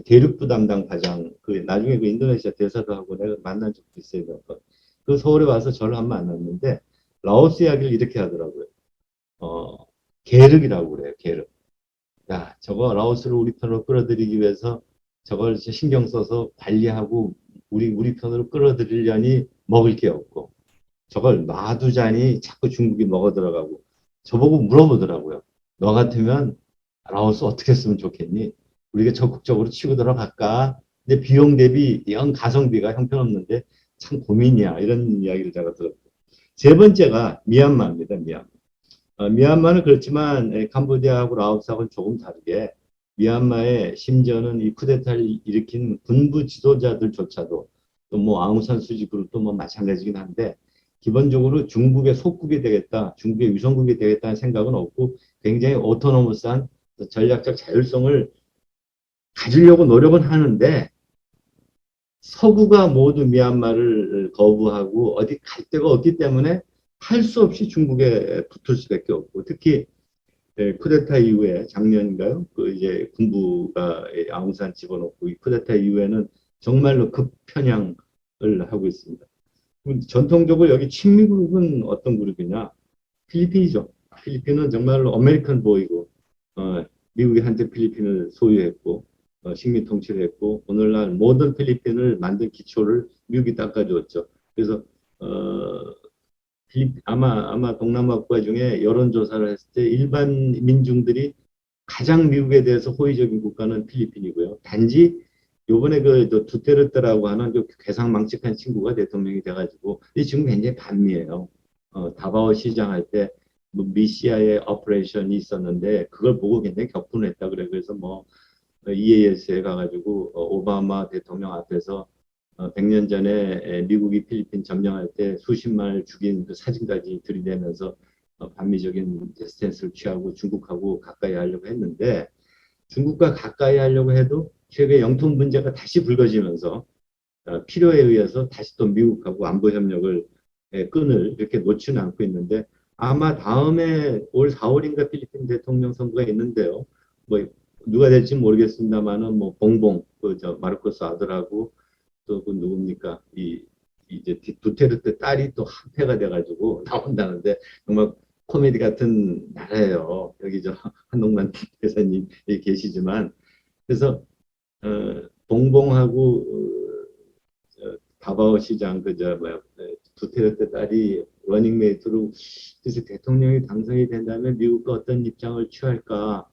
대륙부 담당 과장 그 나중에 그 인도네시아 대사도 하고 내가 만난 적도 있어요. 몇 번. 그 서울에 와서 저를 한 번 만났는데 라오스 이야기를 이렇게 하더라고요. 어, 계륵이라고 그래요. 계륵. 야, 저거 라오스를 우리 편으로 끌어들이기 위해서 저걸 신경 써서 관리하고 우리 편으로 끌어들이려니 먹을 게 없고 저걸 놔두자니 자꾸 중국이 먹어 들어가고 저보고 물어보더라고요. 너 같으면 라오스 어떻게 했으면 좋겠니? 우리가 적극적으로 치고 들어갈까? 근데 비용 대비 영 가성비가 형편없는데 참 고민이야. 이런 이야기를 제가 들었고. 세 번째가 미얀마입니다. 미얀마. 미얀마는 그렇지만 캄보디아하고 라오스하고는 조금 다르게 미얀마의 심지어는 이 쿠데타를 일으킨 군부 지도자들조차도 또 뭐 아웅산 수지 그룹도 뭐 마찬가지긴 한데 기본적으로 중국의 속국이 되겠다, 중국의 위성국이 되겠다는 생각은 없고 굉장히 오토노머스한 전략적 자율성을 가지려고 노력은 하는데 서구가 모두 미얀마를 거부하고 어디 갈 데가 없기 때문에 할 수 없이 중국에 붙을 수밖에 없고 특히 쿠데타 이후에 작년인가요? 그 이제 군부가 아웅산 집어넣고 이 쿠데타 이후에는 정말로 급편향을 하고 있습니다. 전통적으로 여기 친미 그룹은 어떤 그룹이냐? 필리핀이죠. 필리핀은 정말로 아메리칸 보이고 미국이 한때 필리핀을 소유했고 식민 통치를 했고 오늘날 모든 필리핀을 만든 기초를 미국이 닦아주었죠. 그래서 아마 동남아 국가 중에 여론조사를 했을 때 일반 민중들이 가장 미국에 대해서 호의적인 국가는 필리핀이고요. 단지 요번에 그 두테르테라고 하는 그 괴상망측한 친구가 대통령이 돼가지고 지금 굉장히 반미예요. 다바오 시장 할 때 뭐 미시아의 오퍼레이션이 있었는데 그걸 보고 굉장히 격분했다 그래. 그래서 뭐 EAS에 가가지고 오바마 대통령 앞에서 100년 전에 미국이 필리핀 점령할 때 수십만을 죽인 그 사진까지 들이대면서 반미적인 스탠스를 취하고 중국하고 가까이 하려고 했는데 중국과 가까이 하려고 해도 최근에 영통 문제가 다시 불거지면서 필요에 의해서 다시 또 미국하고 안보 협력을 끈을 이렇게 놓지는 않고 있는데 아마 다음에 올 4월인가 필리핀 대통령 선거가 있는데요. 뭐 누가 될지 모르겠습니다만은 뭐 봉봉 그 저 마르코스 아들하고 또 그 누굽니까 이 이제 두테르테 딸이 또 한패가 돼가지고 나온다는데 정말 코미디 같은 나라예요. 여기 저 한동만 대사님 계시지만 그래서 봉봉하고 다바오 시장 그저 뭐야 두테르테 딸이 러닝메이트로 그래서 대통령이 당선이 된다면 미국과 어떤 입장을 취할까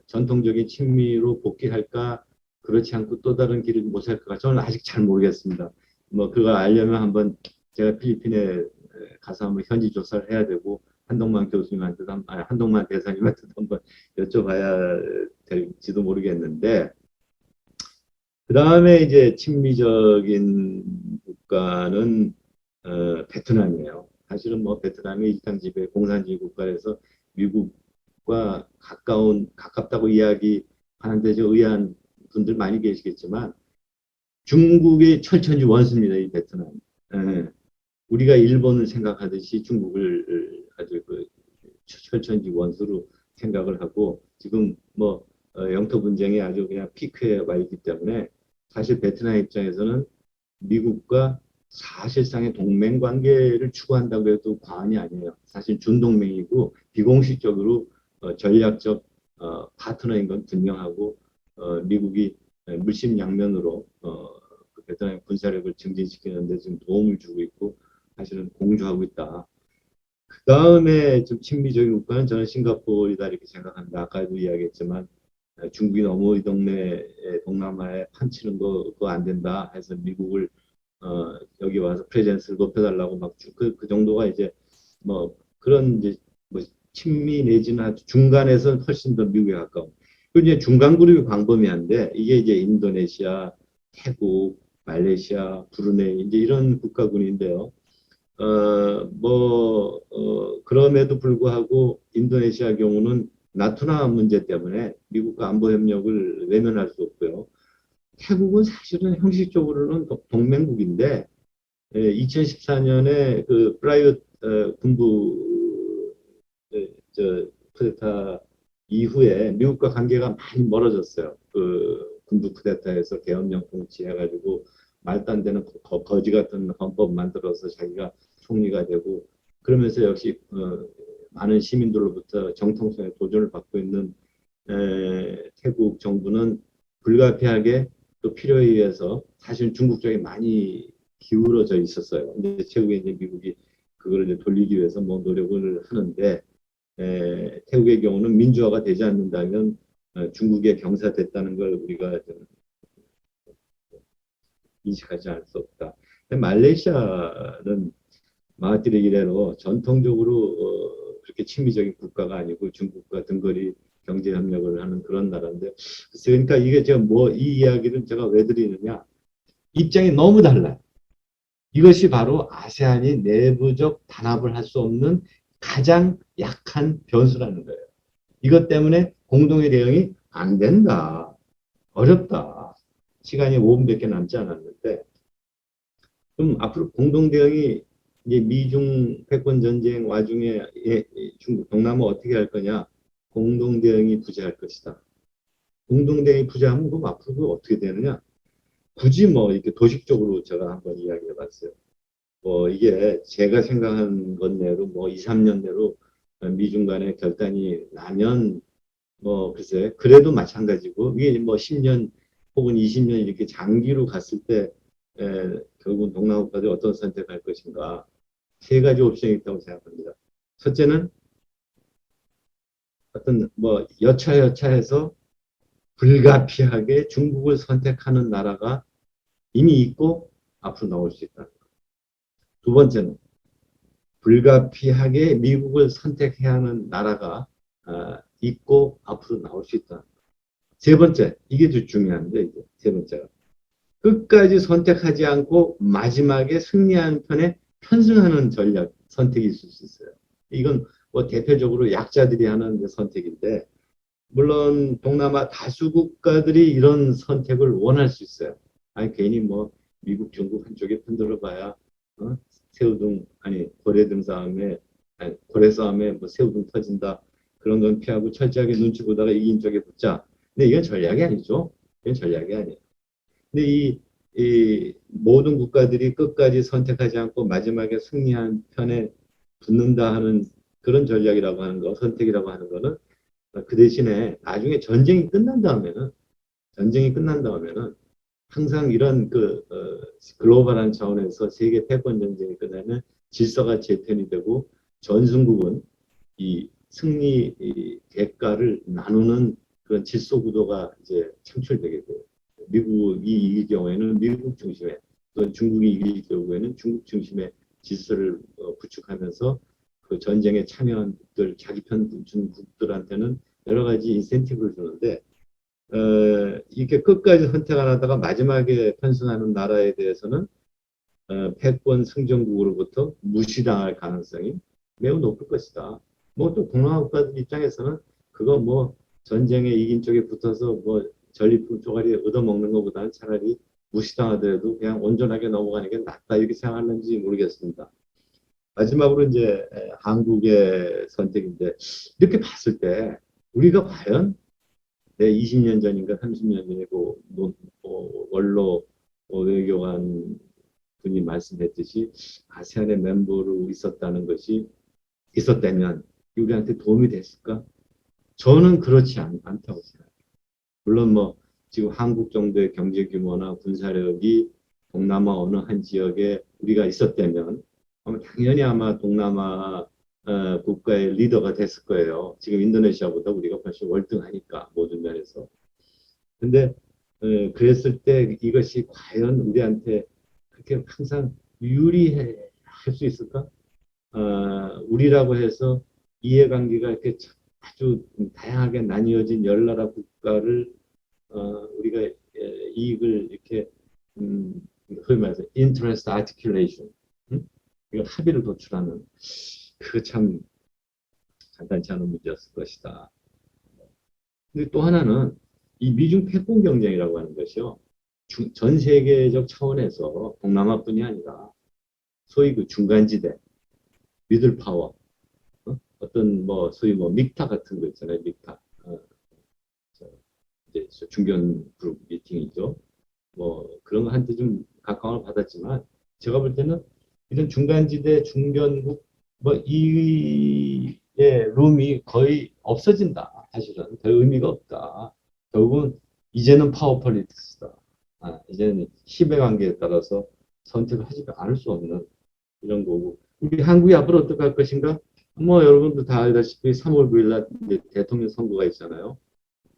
전통적인 친미로 복귀할까 그렇지 않고 또 다른 길을 모색할까 저는 아직 잘 모르겠습니다. 뭐 그거 알려면 한번 제가 필리핀에 가서 한번 현지 조사를 해야 되고 한동만 교수님한테도 한동만 대사님한테도 한번 여쭤봐야 될지도 모르겠는데 그 다음에 이제 친미적인 국가는 베트남이에요. 사실은 뭐 베트남이 일당 지배 공산주의 국가에서 미국과 가깝다고 이야기하는데 저 의아한 분들 많이 계시겠지만 중국의 철천지 원수입니다. 이 베트남. 예. 우리가 일본을 생각하듯이 중국을 아주 그 철천지 원수로 생각을 하고 지금 뭐 영토 분쟁이 아주 그냥 피크에 와 있기 때문에 사실 베트남 입장에서는 미국과 사실상의 동맹 관계를 추구한다고 해도 과언이 아니에요. 사실 준동맹이고 비공식적으로 전략적 파트너인 건 분명하고 미국이 물심양면으로 그 베트남의 군사력을 증진시키는 데 지금 도움을 주고 있고 사실은 공조하고 있다. 그 다음에 좀 친미적인 국가는 저는 싱가포르이다 이렇게 생각합니다. 아까도 이야기했지만 중국이 너무 이 동남아에 판치는 거 그거 안 된다 해서 미국을 여기 와서 프레젠스를 높여달라고 그 정도가 이제 뭐 그런 이제 뭐 친미 내지는 아주 중간에서 훨씬 더 미국에 가까운. 그리고 이제 중간 그룹이 광범위한데 이게 이제 인도네시아, 태국, 말레이시아, 브루네이 이제 이런 국가군인데요. 그럼에도 불구하고 인도네시아 경우는 나투나 문제 때문에 미국과 안보 협력을 외면할 수 없고요. 태국은 사실은 형식적으로는 동맹국인데 2014년에 그 프라이빗 군부 쿠데타 이후에 미국과 관계가 많이 멀어졌어요. 그 군부 쿠데타에서 계엄령 통치해가지고 말도 안 되는 거지 같은 헌법 만들어서 자기가 총리가 되고 그러면서 역시 많은 시민들로부터 정통성에 도전을 받고 있는 태국 정부는 불가피하게 또 필요에 의해서 사실 중국 쪽에 많이 기울어져 있었어요. 근데 최후에 이제 미국이 그걸 이제 돌리기 위해서 뭐 노력을 하는데 태국의 경우는 민주화가 되지 않는다면 중국에 경사됐다는 걸 우리가 인식하지 않을 수 없다. 말레이시아는 마하티르 이래로 전통적으로 그렇게 친미적인 국가가 아니고 중국과 등거리 경제 협력을 하는 그런 나라인데 그러니까 이게 제가 뭐 이 이야기를 제가 왜 드리느냐 입장이 너무 달라요. 이것이 바로 아세안이 내부적 단합을 할 수 없는 가장 약한 변수라는 거예요. 이것 때문에 공동의 대응이 안 된다. 어렵다. 시간이 5분밖에 남지 않았는데 그럼 앞으로 공동 대응이 이제 미중 패권 전쟁 와중에 중국 동남아 어떻게 할 거냐? 공동 대응이 부재할 것이다. 공동 대응이 부재하면 그럼 앞으로 어떻게 되느냐? 굳이 뭐 이렇게 도식적으로 제가 한번 이야기해봤어요. 뭐 이게 제가 생각한 것 내로 뭐 2, 3년 내로 미중 간의 결단이 나면 뭐 글쎄 그래도 마찬가지고 이게 뭐 10년 혹은 20년 이렇게 장기로 갔을 때 결국은 동남아 국가들이 어떤 선택할 것인가 세 가지 옵션이 있다고 생각합니다. 첫째는 어떤 뭐 여차여차해서 불가피하게 중국을 선택하는 나라가 이미 있고 앞으로 나올 수 있다. 두 번째는 불가피하게 미국을 선택해야 하는 나라가 있고 앞으로 나올 수 있다. 세 번째, 이게 더 중요한데 이제 세 번째가 끝까지 선택하지 않고 마지막에 승리하는 편에 편승하는 전략 선택이 있을 수 있어요. 이건 뭐 대표적으로 약자들이 하는 선택인데 물론 동남아 다수 국가들이 이런 선택을 원할 수 있어요. 아니 괜히 뭐 미국, 중국 한쪽에 편들어봐야 새우등 아니 고래등 싸움에 아니 고래 싸움에 뭐 새우등 터진다 그런 건 피하고 철저하게 눈치 보다가 이긴 쪽에 붙자. 근데 이건 전략이 아니죠. 이건 전략이 아니에요. 근데 이 모든 국가들이 끝까지 선택하지 않고 마지막에 승리한 편에 붙는다 하는 그런 전략이라고 하는 거, 선택이라고 하는 거는 그 대신에 나중에 전쟁이 끝난 다음에는 항상 이런 글로벌한 차원에서 세계 패권 전쟁이 끝나면 질서가 재편이 되고 전승국은 이 승리 이 대가를 나누는 그런 질서 구도가 이제 창출되게 돼요. 미국이 이길 경우에는 미국 중심의 또는 중국이 이길 경우에는 중국 중심의 질서를 구축하면서 그 전쟁에 참여한 국들, 자기 편 준 국들한테는 여러 가지 인센티브를 주는데 이렇게 끝까지 선택 안 하다가 마지막에 편승하는 나라에 대해서는 패권 승전국으로부터 무시당할 가능성이 매우 높을 것이다. 뭐 또 동남아 국가들 입장에서는 그거 뭐 전쟁에 이긴 쪽에 붙어서 뭐 전리품 쪼가리 얻어먹는 것보다는 차라리 무시당하더라도 그냥 온전하게 넘어가는 게 낫다 이렇게 생각하는지 모르겠습니다. 마지막으로 이제 한국의 선택인데 이렇게 봤을 때 우리가 과연 20년 전인가 30년 전에 원로 외교관 분이 말씀했듯이 아세안의 멤버로 있었다는 것이 있었다면 우리한테 도움이 됐을까? 저는 그렇지 않다고 생각해요. 물론 뭐 지금 한국 정도의 경제 규모나 군사력이 동남아 어느 한 지역에 우리가 있었다면 당연히 아마 동남아 국가의 리더가 됐을 거예요. 지금 인도네시아보다 우리가 훨씬 월등하니까 모든 면에서. 근데 그랬을 때 이것이 과연 우리한테 그렇게 항상 유리할 수 있을까? 우리라고 해서 이해관계가 이렇게 아주 다양하게 나뉘어진 열 나라 국가를 우리가 이익을 이렇게 소위 말해서 interest articulation 이거 합의를 도출하는 그 참 간단치 않은 문제였을 것이다. 근데 또 하나는 이 미중 패권 경쟁이라고 하는 것이요. 전 세계적 차원에서 동남아뿐이 아니라 소위 그 중간지대, 미들 파워, 어떤 뭐 소위 뭐 믹타 같은 거 있잖아요. 믹타. 이제 중견 그룹 미팅이죠. 뭐 그런 거 한테 좀 각광을 받았지만 제가 볼 때는 이런 중간지대 중견국 뭐 이의 룸이 거의 없어진다. 사실은 별 의미가 없다. 결국은 이제는 파워 폴리틱스다. 이제는 힘의 관계에 따라서 선택을 하지 않을 수 없는 이런 거고 우리 한국이 앞으로 어떻게 할 것인가? 뭐 여러분도 다 알다시피 3월 9일 날 대통령 선거가 있잖아요.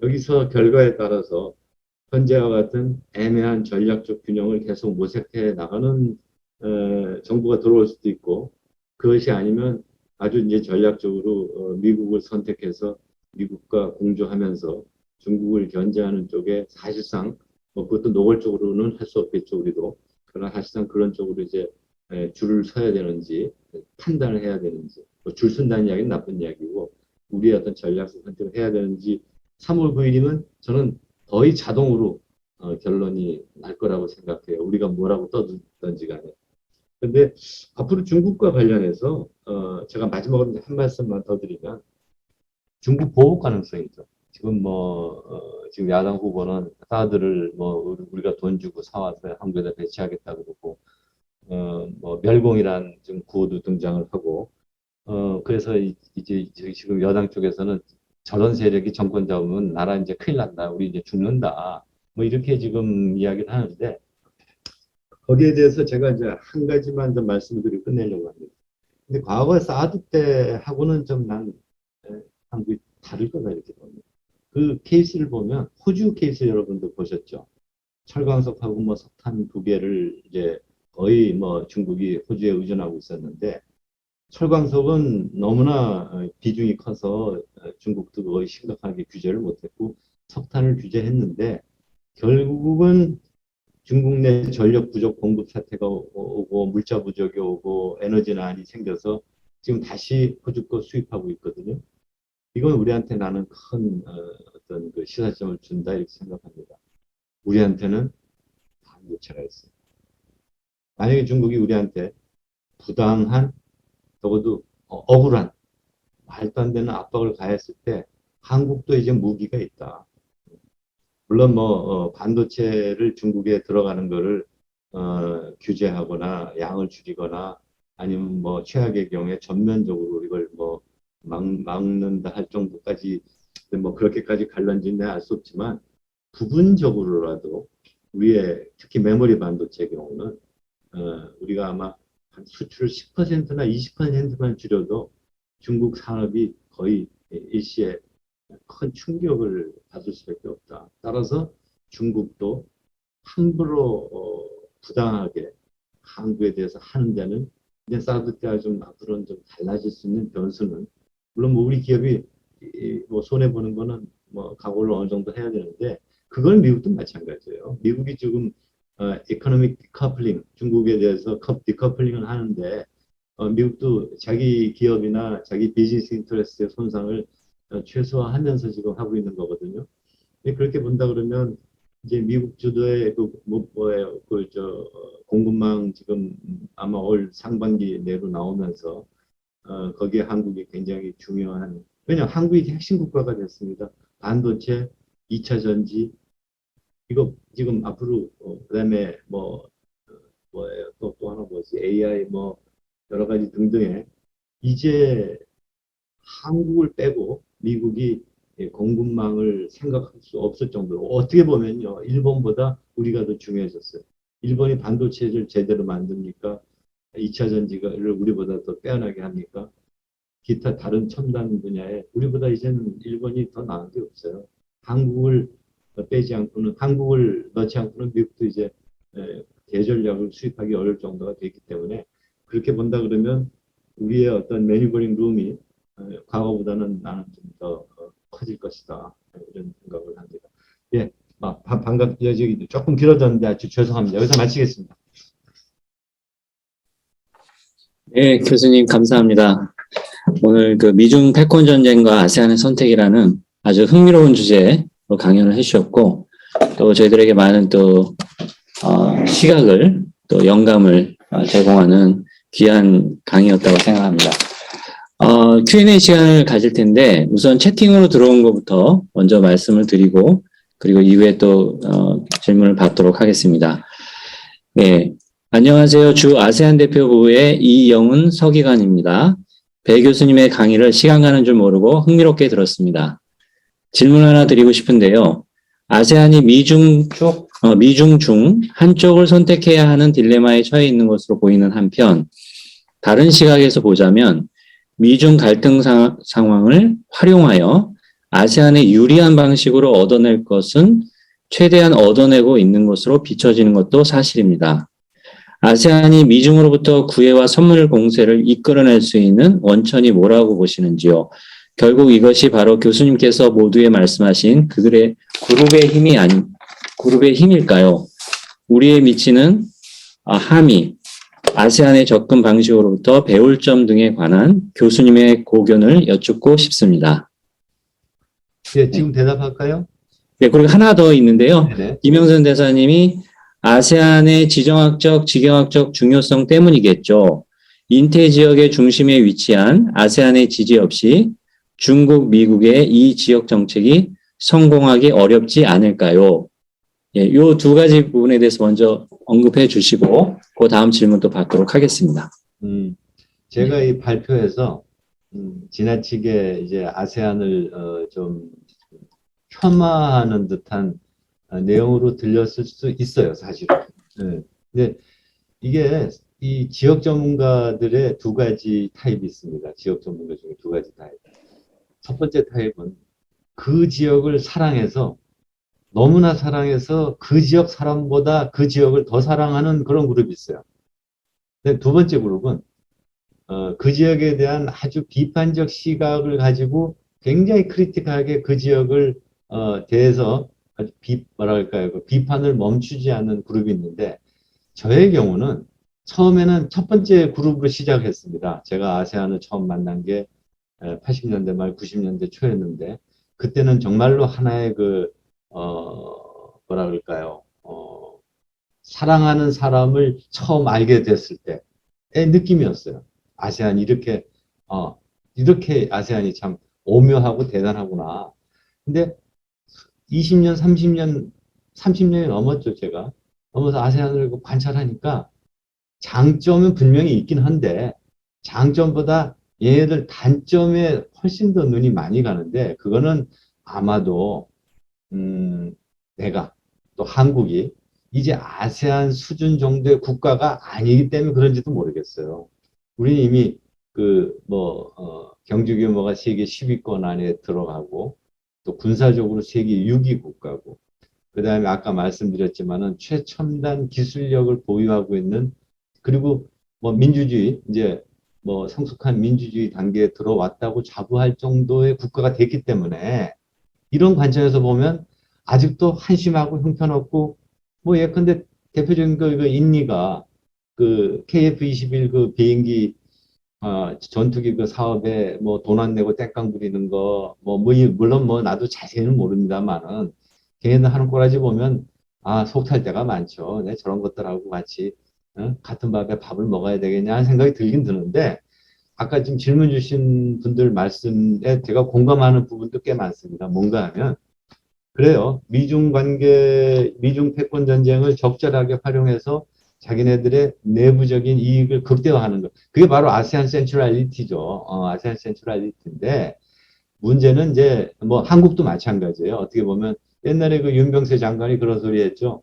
여기서 결과에 따라서 현재와 같은 애매한 전략적 균형을 계속 모색해 나가는 정부가 들어올 수도 있고 그것이 아니면 아주 이제 전략적으로 미국을 선택해서 미국과 공조하면서 중국을 견제하는 쪽에 사실상 뭐 그것도 노골적으로는 할 수 없겠죠 우리도 그러나 사실상 그런 쪽으로 이제 줄을 서야 되는지 판단을 해야 되는지 줄 선다는 이야기는 나쁜 이야기고 우리의 어떤 전략적 선택을 해야 되는지 3월 9일이면 저는 거의 자동으로 결론이 날 거라고 생각해요. 우리가 뭐라고 떠들든지 간에. 근데 앞으로 중국과 관련해서 제가 마지막으로 한 말씀만 더 드리면 중국 보복 가능성이죠. 지금 지금 야당 후보는 사드를 우리가 돈 주고 사와서 한국에다 배치하겠다 그러고 뭐 멸공이란 좀 구호도 등장을 하고 그래서 이제 지금 여당 쪽에서는 저런 세력이 정권 잡으면 나라 이제 큰일 난다. 우리 이제 죽는다. 뭐 이렇게 지금 이야기를 하는데 거기에 대해서 제가 이제 한 가지만 좀 말씀을 드리고 끝내려고 합니다. 근데 과거 사드 때 하고는 좀 한국이 다를 거다 이렇게 봅니다. 그 케이스를 보면 호주 케이스 여러분도 보셨죠? 철광석하고 뭐 석탄 두 개를 이제 거의 뭐 중국이 호주에 의존하고 있었는데 철광석은 너무나 비중이 커서 중국도 거의 심각하게 규제를 못했고 석탄을 규제했는데 결국은 중국 내 전력 부족 공급 사태가 오고 물자 부족이 오고 에너지난이 생겨서 지금 다시 호주 거 수입하고 있거든요. 이건 우리한테 나는 큰 어떤 그 시사점을 준다 이렇게 생각합니다. 우리한테는 가치가 있어요. 만약에 중국이 우리한테 부당한, 적어도 억울한, 말도 안 되는 압박을 가했을 때 한국도 이제 무기가 있다. 물론 반도체를 중국에 들어가는 거를 규제하거나 양을 줄이거나 아니면 최악의 경우에 전면적으로 이걸 막는다 할 정도까지 그렇게까지 갈란지는 알 수 없지만 부분적으로라도 우리의 특히 메모리 반도체 경우는 우리가 아마 한 수출 10%나 20%만 줄여도 중국 산업이 거의 일시에 큰 충격을 받을 수밖에 없다. 따라서 중국도 함부로 부당하게 한국에 대해서 하는 데는 이제 사드 때와 좀 앞으로는 좀 달라질 수 있는 변수는 물론 우리 기업이 손해 보는 거는 각오를 어느 정도 해야 되는데 그걸 미국도 마찬가지예요. 미국이 지금 이코노믹 디커플링 중국에 대해서 디커플링을 하는데 미국도 자기 기업이나 자기 비즈니스 인터레스의 손상을 최소화하면서 지금 하고 있는 거거든요. 그렇게 본다 그러면 이제 미국 주도의 공급망 지금 아마 올 상반기 내로 나오면서 거기에 한국이 굉장히 중요한 왜냐하면 한국이 핵심 국가가 됐습니다. 반도체, 2차 전지 이거 지금 앞으로 그다음에 또 하나 뭐지 AI 여러 가지 등등의 이제 한국을 빼고 미국이 공급망을 생각할 수 없을 정도로 어떻게 보면요 일본보다 우리가 더 중요해졌어요. 일본이 반도체를 제대로 만듭니까? 2차 전지를 우리보다 더 빼어나게 합니까? 기타 다른 첨단 분야에 우리보다 이제는 일본이 더 나은 게 없어요. 한국을 한국을 넣지 않고는 미국도 이제 대전략을 수입하기 어려울 정도가 됐기 때문에 그렇게 본다 그러면 우리의 어떤 매니버링 룸이 과거보다는 나는 좀 더 커질 것이다. 이런 생각을 합니다. 예, 저기 조금 길어졌는데 아주 죄송합니다. 여기서 마치겠습니다. 네, 교수님 감사합니다. 오늘 그 미중 패권 전쟁과 아세안의 선택이라는 아주 흥미로운 주제로 강연을 해주셨고 또 저희들에게 많은 또 시각을 또 영감을 제공하는 귀한 강의였다고 생각합니다. Q&A 시간을 가질 텐데 우선 채팅으로 들어온 것부터 먼저 말씀을 드리고 그리고 이후에 또 질문을 받도록 하겠습니다. 네, 안녕하세요. 주 아세안 대표부의 이영은 서기관입니다. 배 교수님의 강의를 시간 가는 줄 모르고 흥미롭게 들었습니다. 질문 하나 드리고 싶은데요. 아세안이 미중 중 한쪽을 선택해야 하는 딜레마에 처해 있는 것으로 보이는 한편 다른 시각에서 보자면 미중 갈등 상황을 활용하여 아세안에 유리한 방식으로 얻어낼 것은 최대한 얻어내고 있는 것으로 비춰지는 것도 사실입니다. 아세안이 미중으로부터 구애와 선물 공세를 이끌어낼 수 있는 원천이 뭐라고 보시는지요? 결국 이것이 바로 교수님께서 모두에 말씀하신 그들의 그룹의 힘일까요? 우리에 미치는 함의, 아세안의 접근 방식으로부터 배울 점 등에 관한 교수님의 고견을 여쭙고 싶습니다. 예, 지금 대답할까요? 네, 그리고 하나 더 있는데요. 네네. 김영선 대사님이 아세안의 지정학적, 지경학적 중요성 때문이겠죠. 인태 지역의 중심에 위치한 아세안의 지지 없이 중국, 미국의 이 지역 정책이 성공하기 어렵지 않을까요? 예, 요 두 가지 부분에 대해서 먼저 언급해 주시고 그 다음 질문도 받도록 하겠습니다. 제가 이 발표에서 지나치게 이제 아세안을 좀 폄하하는 듯한 내용으로 들렸을 수 있어요, 사실은. 네. 근데 이게 이 지역 전문가들의 두 가지 타입이 있습니다. 지역 전문가 중에 두 가지 타입. 첫 번째 타입은 그 지역을 사랑해서 너무나 사랑해서 그 지역 사람보다 그 지역을 더 사랑하는 그런 그룹이 있어요. 근데 두 번째 그룹은 그 지역에 대한 아주 비판적 시각을 가지고 굉장히 크리티컬하게 그 지역을 대해서 아주 뭐랄까요, 비판을 멈추지 않는 그룹이 있는데 저의 경우는 처음에는 첫 번째 그룹으로 시작했습니다. 제가 아세안을 처음 만난 게 80년대 말 90년대 초였는데 그때는 정말로 하나의 뭐라 그럴까요? 사랑하는 사람을 처음 알게 됐을 때의 느낌이었어요. 아세안이 이렇게 아세안이 참 오묘하고 대단하구나. 근데 20년, 30년이 넘었죠, 제가. 넘어서 아세안을 관찰하니까 장점은 분명히 있긴 한데, 장점보다 얘네들 단점에 훨씬 더 눈이 많이 가는데, 그거는 아마도, 내가, 또 한국이 이제 아세안 수준 정도의 국가가 아니기 때문에 그런지도 모르겠어요. 우리는 이미 경제 규모가 세계 10위권 안에 들어가고, 또 군사적으로 세계 6위 국가고, 그 다음에 아까 말씀드렸지만은 최첨단 기술력을 보유하고 있는, 그리고 민주주의, 이제 성숙한 민주주의 단계에 들어왔다고 자부할 정도의 국가가 됐기 때문에 이런 관점에서 보면 아직도 한심하고 형편없고, 예컨대 대표적인 그 인니가 그 KF-21 그 비행기 전투기 그 사업에 돈 안 내고 땡깡 부리는 거, 물론 나도 자세히는 모릅니다만은, 걔네들 하는 꼬라지 보면, 속 탈 때가 많죠. 내 저런 것들하고 같이, 같은 밥에 밥을 먹어야 되겠냐 하는 생각이 들긴 드는데, 아까 지금 질문 주신 분들 말씀에 제가 공감하는 부분도 꽤 많습니다. 뭔가 하면, 그래요. 미중 패권 전쟁을 적절하게 활용해서 자기네들의 내부적인 이익을 극대화하는 것. 그게 바로 아세안 센트럴리티죠. 아세안 센트럴리티인데, 문제는 이제, 한국도 마찬가지예요. 어떻게 보면, 옛날에 그 윤병세 장관이 그런 소리 했죠.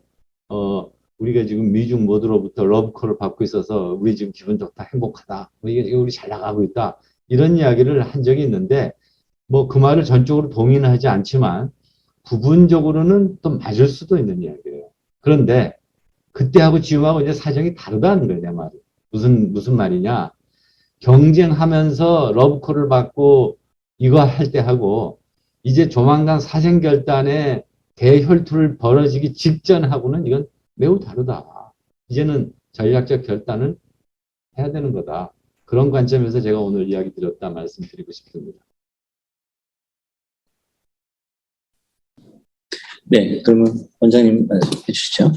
우리가 지금 미중 모두로부터 러브콜을 받고 있어서 우리 지금 기분 좋다, 행복하다. 이게 우리 잘 나가고 있다. 이런 이야기를 한 적이 있는데, 그 말을 전적으로 동의는 하지 않지만, 부분적으로는 또 맞을 수도 있는 이야기예요. 그런데, 그때하고 지금하고 이제 사정이 다르다는 거예요, 내 말이. 무슨 말이냐. 경쟁하면서 러브콜을 받고 이거 할 때 하고, 이제 조만간 사생결단에 대혈투를 벌어지기 직전하고는 이건 매우 다르다. 이제는 전략적 결단을 해야 되는 거다. 그런 관점에서 제가 오늘 이야기 드렸다 말씀드리고 싶습니다. 네, 그러면 원장님 해주시죠.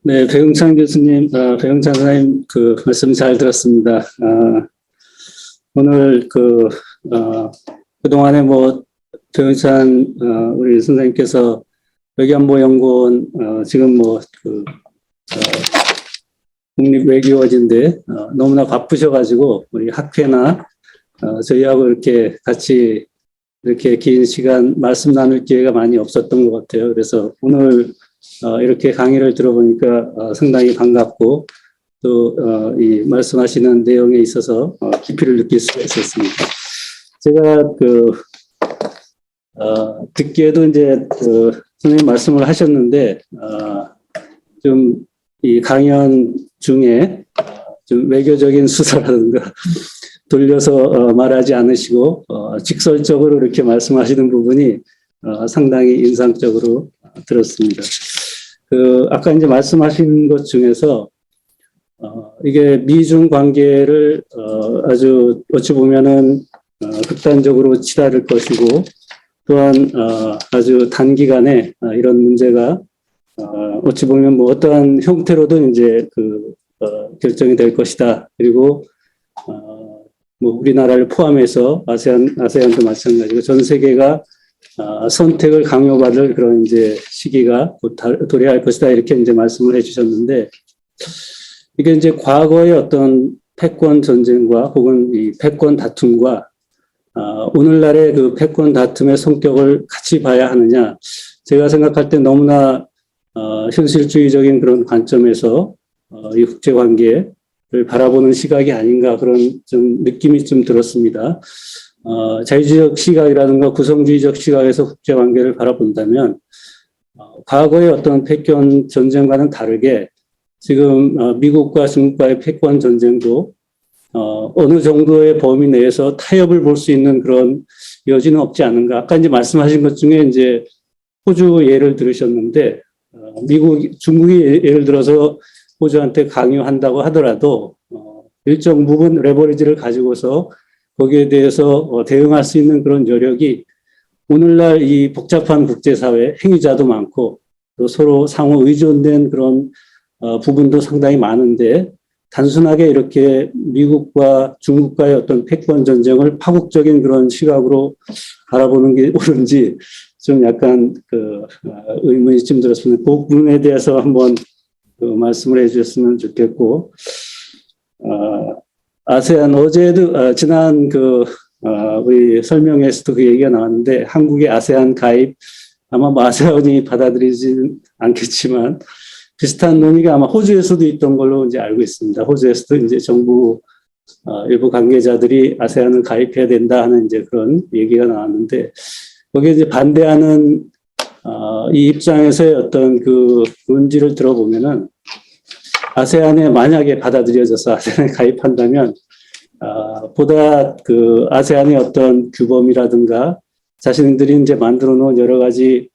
네, 배용찬 교수님, 배용찬 선생님 그 말씀 잘 들었습니다. 오늘 그동안에 배용찬 우리 선생님께서 외교안보연구원 지금 국립외교원인데 너무나 바쁘셔가지고 우리 학회나 저희하고 이렇게 같이 이렇게 긴 시간 말씀 나눌 기회가 많이 없었던 것 같아요. 그래서 오늘 이렇게 강의를 들어보니까 상당히 반갑고 또 이 말씀하시는 내용에 있어서 깊이를 느낄 수가 있었습니다. 제가 듣기에도 이제 선생님 말씀을 하셨는데 좀 이 강연 중에 좀 외교적인 수사라든가 돌려서 말하지 않으시고 직설적으로 이렇게 말씀하시는 부분이 상당히 인상적으로 들었습니다. 아까 이제 말씀하신 것 중에서 이게 미중 관계를 아주 어찌 보면은 극단적으로 치달을 것이고 또한 아주 단기간에 이런 문제가 어찌 보면 어떠한 형태로든 이제 결정이 될 것이다. 그리고 우리나라를 포함해서 아세안도 마찬가지고 전 세계가 선택을 강요받을 그런 이제 시기가 곧 도래할 것이다. 이렇게 이제 말씀을 해주셨는데, 이게 이제 과거의 어떤 패권 전쟁과 혹은 이 패권 다툼과 오늘날의 그 패권 다툼의 성격을 같이 봐야 하느냐. 제가 생각할 때 너무나 현실주의적인 그런 관점에서 이 국제 관계를 바라보는 시각이 아닌가 그런 좀 느낌이 좀 들었습니다. 자유주의적 시각이라든가 구성주의적 시각에서 국제 관계를 바라본다면 과거의 어떤 패권 전쟁과는 다르게 지금 미국과 중국과의 패권 전쟁도 어느 정도의 범위 내에서 타협을 볼 수 있는 그런 여지는 없지 않은가. 아까 이제 말씀하신 것 중에 이제 호주 예를 들으셨는데 중국이 예를 들어서 호주한테 강요한다고 하더라도 일정 부분 레버리지를 가지고서 거기에 대해서 대응할 수 있는 그런 여력이 오늘날 이 복잡한 국제사회 행위자도 많고 또 서로 상호 의존된 그런 부분도 상당히 많은데 단순하게 이렇게 미국과 중국과의 어떤 패권 전쟁을 파국적인 그런 시각으로 바라보는 게 옳은지 좀 약간 의문이 좀 들었습니다. 그 부분에 대해서 한번 말씀을 해주셨으면 좋겠고, 아세안 어제도 지난 우리 설명에서도 그 얘기가 나왔는데 한국의 아세안 가입 아마 뭐 아세안이 받아들이지는 않겠지만 비슷한 논의가 아마 호주에서도 있던 걸로 이제 알고 있습니다. 호주에서도 이제 정부 일부 관계자들이 아세안을 가입해야 된다 하는 이제 그런 얘기가 나왔는데 거기에 이제 반대하는 이 입장에서의 어떤 그 논지를 들어보면은 아세안에 만약에 받아들여져서 아세안에 가입한다면 보다 그 아세안의 어떤 규범이라든가 자신들이 이제 만들어 놓은 여러 가지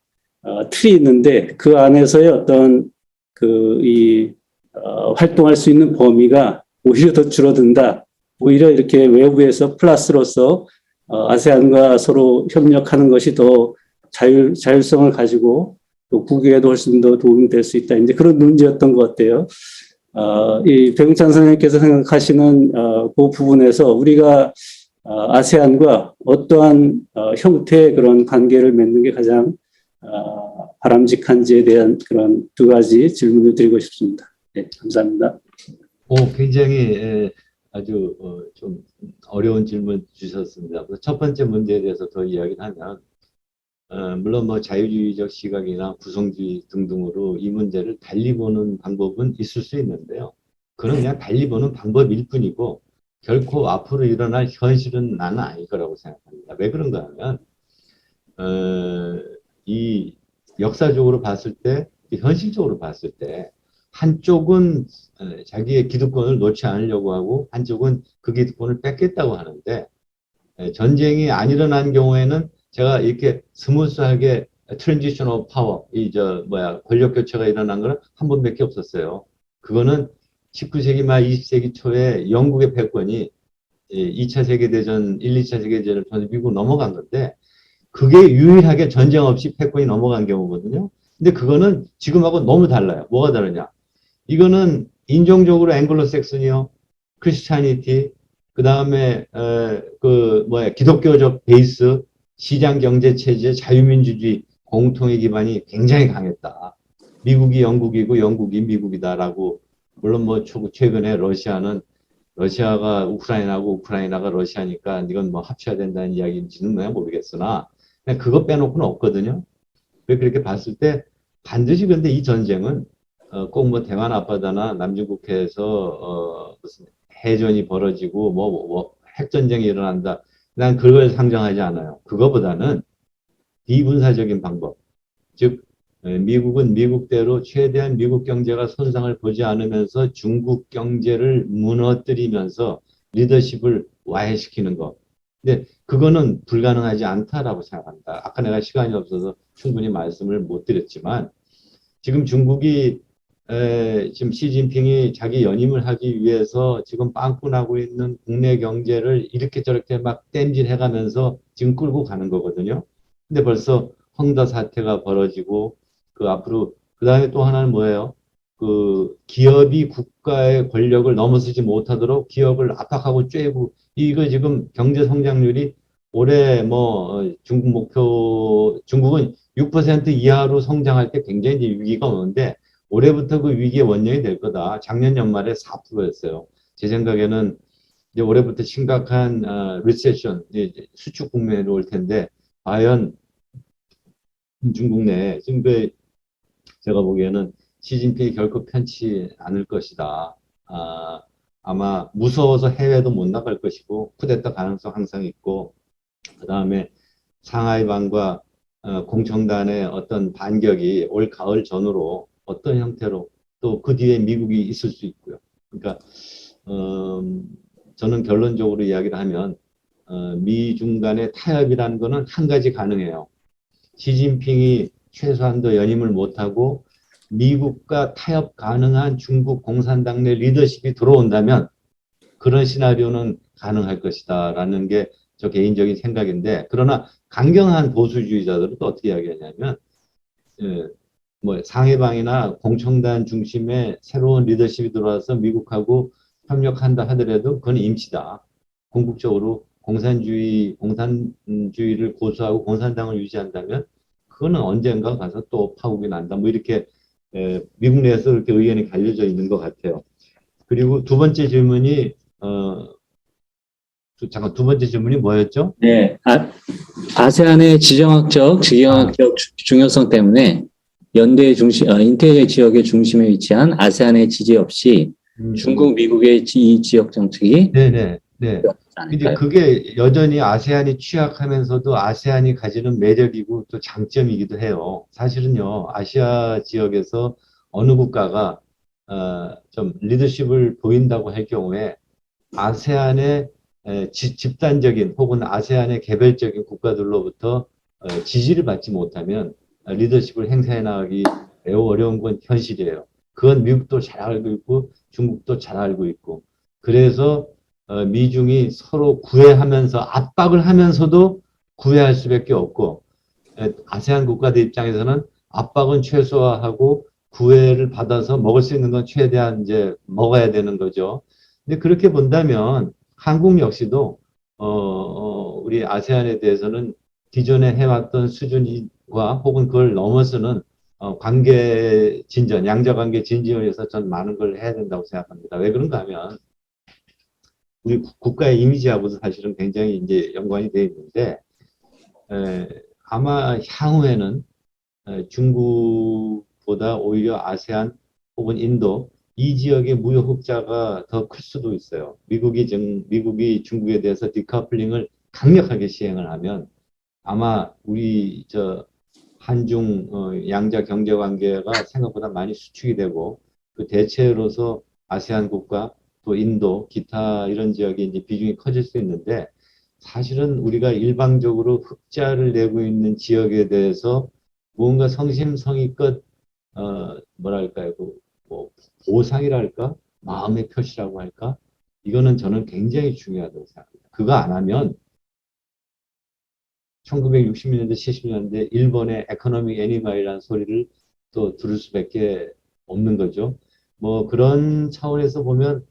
틀이 있는데 그 안에서의 어떤 활동할 수 있는 범위가 오히려 더 줄어든다. 오히려 이렇게 외부에서 플러스로서 아세안과 서로 협력하는 것이 더 자율성을 가지고 또 국익에도 훨씬 더 도움이 될 수 있다. 이제 그런 논지였던 것 같아요. 이 백응찬 선생님께서 생각하시는 그 부분에서 우리가 아세안과 어떠한 형태의 그런 관계를 맺는 게 가장 바람직한지에 대한 그런 두 가지 질문을 드리고 싶습니다. 네, 감사합니다. 굉장히 아주 좀 어려운 질문 주셨습니다. 첫 번째 문제에 대해서 더 이야기를 하면 물론 뭐 자유주의적 시각이나 구성주의 등등으로 이 문제를 달리 보는 방법은 있을 수 있는데요. 그건 그냥 달리 보는 방법일 뿐이고 결코 앞으로 일어날 현실은 나는 아닐 거라고 생각합니다. 왜 그런가 하면 이 역사적으로 봤을 때 현실적으로 봤을 때 한쪽은 자기의 기득권을 놓지 않으려고 하고 한쪽은 그 기득권을 뺏겠다고 하는데 전쟁이 안 일어난 경우에는 제가 이렇게 스무스하게 트랜지션 오브 파워, 권력 교체가 일어난 거는 한 번밖에 없었어요. 그거는 19세기 말 20세기 초에 영국의 패권이 2차 세계대전, 1, 2차 세계대전을 통해서 미국 넘어간 건데 그게 유일하게 전쟁 없이 패권이 넘어간 경우거든요. 근데 그거는 지금하고 너무 달라요. 뭐가 다르냐? 이거는 인종적으로 앵글로색슨이요, 크리스찬이티, 그 다음에 기독교적 베이스, 시장 경제 체제, 자유민주주의 공통의 기반이 굉장히 강했다. 미국이 영국이고 영국이 미국이다라고. 물론 뭐 최근에 러시아가 우크라이나고 우크라이나가 러시아니까 이건 뭐 합쳐야 된다는 이야기인지는 모르겠으나 그냥 그거 빼놓고는 없거든요. 그렇게 봤을 때 반드시 근데 이 전쟁은 꼭 뭐 대만 앞바다나 남중국해에서 무슨 해전이 벌어지고 핵전쟁이 일어난다. 난 그걸 상정하지 않아요. 그거보다는 비군사적인 방법. 즉 미국은 미국대로 최대한 미국 경제가 손상을 보지 않으면서 중국 경제를 무너뜨리면서 리더십을 와해시키는 것. 근데 그거는 불가능하지 않다라고 생각합니다. 아까 내가 시간이 없어서 충분히 말씀을 못 드렸지만 지금 중국이 지금 시진핑이 자기 연임을 하기 위해서 지금 빵꾸나고 있는 국내 경제를 이렇게 저렇게 막 땜질해가면서 지금 끌고 가는 거거든요. 근데 벌써 헝다 사태가 벌어지고 앞으로 그 다음에 또 하나는 뭐예요? 기업이 국가의 권력을 넘어서지 못하도록 기업을 압박하고 쬐고 이거 지금 경제 성장률이 올해 중국은 6% 이하로 성장할 때 굉장히 이제 위기가 오는데 올해부터 그 위기의 원년이 될 거다. 작년 연말에 4%였어요. 제 생각에는 이제 올해부터 심각한 리세션, 수축 국면이 올 텐데 과연 중국 내에 지금 제가 보기에는 시진핑이 결코 편치 않을 것이다. 아마 무서워서 해외도 못 나갈 것이고 쿠데타 가능성 항상 있고 그 다음에 상하이반과 공청단의 어떤 반격이 올 가을 전후로 어떤 형태로 또 그 뒤에 미국이 있을 수 있고요. 그러니까 저는 결론적으로 이야기를 하면 미중 간의 타협이라는 거는 한 가지 가능해요. 시진핑이 최소한도 연임을 못하고 미국과 타협 가능한 중국 공산당 내 리더십이 들어온다면 그런 시나리오는 가능할 것이다 라는 게 저 개인적인 생각인데 그러나 강경한 보수주의자들은 또 어떻게 이야기하냐면 뭐 상해방이나 공청단 중심의 새로운 리더십이 들어와서 미국하고 협력한다 하더라도 그건 임시다. 궁극적으로 공산주의를 고수하고 공산당을 유지한다면 그거는 언젠가 가서 또 파국이 난다. 뭐 이렇게 미국 내에서 그렇게 의견이 갈려져 있는 것 같아요. 그리고 두 번째 질문이 잠깐 두 번째 질문이 뭐였죠? 네, 아세안의 지정학적, 지경학적 중요성 때문에 연대 중심, 인태 지역의 중심에 위치한 아세안의 지지 없이 중국, 미국의 이 지역 정책이 네네. 네. 필요하지 근데 않을까요? 그게 여전히 아세안이 취약하면서도 아세안이 가지는 매력이고 또 장점이기도 해요. 사실은요, 아시아 지역에서 어느 국가가 좀 리더십을 보인다고 할 경우에 아세안의 집단적인 혹은 아세안의 개별적인 국가들로부터 지지를 받지 못하면 리더십을 행사해 나가기 매우 어려운 건 현실이에요. 그건 미국도 잘 알고 있고 중국도 잘 알고 있고 그래서 미중이 서로 구애하면서 압박을 하면서도 구애할 수밖에 없고 아세안 국가들 입장에서는 압박은 최소화하고 구애를 받아서 먹을 수 있는 건 최대한 이제 먹어야 되는 거죠. 근데 그렇게 본다면 한국 역시도 우리 아세안에 대해서는 기존에 해왔던 수준과 혹은 그걸 넘어서는 관계 진전, 양자 관계 진전을 위해서 전 많은 걸 해야 된다고 생각합니다. 왜 그런가 하면 우리 국가의 이미지하고도 사실은 굉장히 이제 연관이 되어 있는데 아마 향후에는 중국보다 오히려 아세안 혹은 인도 이 지역의 무역 흑자가 더 클 수도 있어요. 미국이 중국에 대해서 디커플링을 강력하게 시행을 하면 아마 우리 한중 양자 경제 관계가 생각보다 많이 수축이 되고 그 대체로서 아세안 국가 또 인도 기타 이런 지역이 이제 비중이 커질 수 있는데 사실은 우리가 일방적으로 흑자를 내고 있는 지역에 대해서 뭔가 성심성의껏 뭐랄까요 뭐 보상이랄까 마음의 표시라고 할까 이거는 저는 굉장히 중요하다고 생각합니다. 그거 안 하면 1960년대 70년대 일본의 에코노믹 애니마이라는 소리를 또 들을 수밖에 없는 거죠. 뭐 그런 차원에서 보면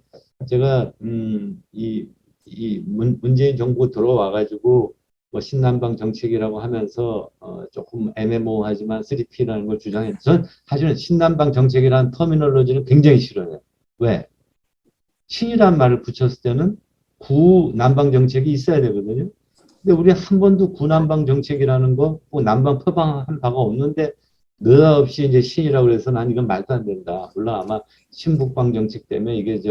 제가 문재인 정부 들어와가지고 뭐 신남방 정책이라고 하면서 조금 애매모호하지만 3P라는 걸 주장했는데 저는 사실은 신남방 정책이라는 터미널로지를 굉장히 싫어해요. 왜? 신이란 말을 붙였을 때는 구남방 정책이 있어야 되거든요. 근데 우리 한 번도 구남방 정책이라는 거, 뭐 남방 표방한 바가 없는데 느닷없이 이제 신이라고 그래서 난 이건 말도 안 된다. 물론 아마 신북방 정책 때문에 이게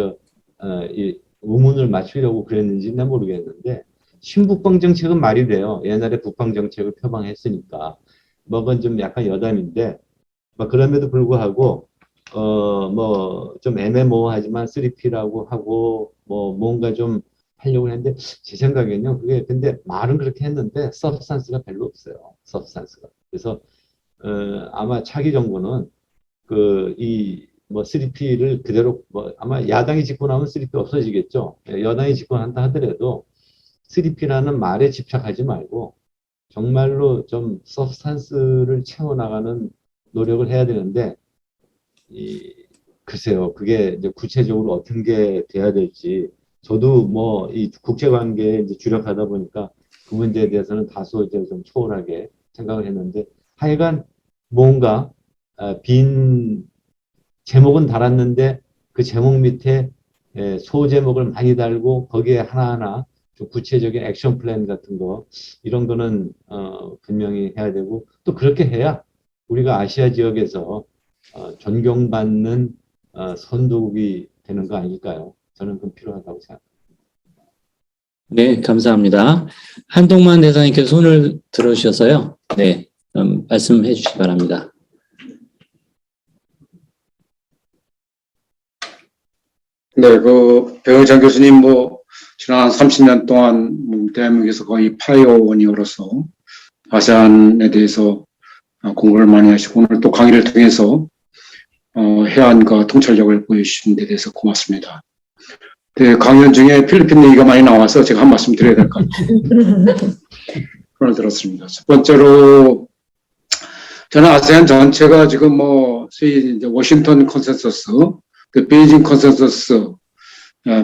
이 의문을 맞추려고 그랬는지는 모르겠는데 신북방 정책은 말이 돼요. 옛날에 북방 정책을 표방했으니까. 뭐 그건 좀 약간 여담인데 뭐 그럼에도 불구하고 뭐 좀 애매모호하지만 3P라고 하고 뭐 뭔가 좀 하려고 했는데 제 생각에는요. 그게 근데 말은 그렇게 했는데 서브스탄스가 별로 없어요. 서브스탄스가. 그래서 아마 차기 정부는 뭐 3P를 그대로 뭐 아마 야당이 집권하면 3P 없어지겠죠. 여당이 집권한다 하더라도 3P라는 말에 집착하지 말고 정말로 좀 서브스탄스를 채워나가는 노력을 해야 되는데 글쎄요. 그게 이제 구체적으로 어떤 게 돼야 될지 저도 뭐 이 국제관계에 이제 주력하다 보니까 그 문제에 대해서는 다소 이제 좀 초월하게 생각을 했는데 하여간 뭔가 빈 제목은 달았는데 그 제목 밑에 소제목을 많이 달고 거기에 하나하나 좀 구체적인 액션 플랜 같은 거 이런 거는 분명히 해야 되고 또 그렇게 해야 우리가 아시아 지역에서 존경받는 선도국이 되는 거 아닐까요? 저는 그건 필요하다고 생각합니다. 네, 감사합니다. 한동만 대사님께서 손을 들어주셔서요. 네, 말씀해 주시기 바랍니다. 네, 배영찬 교수님 지난 30년 동안 대한민국에서 거의 파이오니어로서 아세안에 대해서 공부를 많이 하시고 오늘 또 강의를 통해서 해안과 통찰력을 보여주신 데 대해서 고맙습니다. 네, 강연 중에 필리핀 얘기가 많이 나와서 제가 한 말씀 드려야 될 것 같아요. 표현을 들었습니다. 첫 번째로 저는 아세안 전체가 지금 뭐 소위 이제 워싱턴 컨센서스, 그 베이징 컨센서스,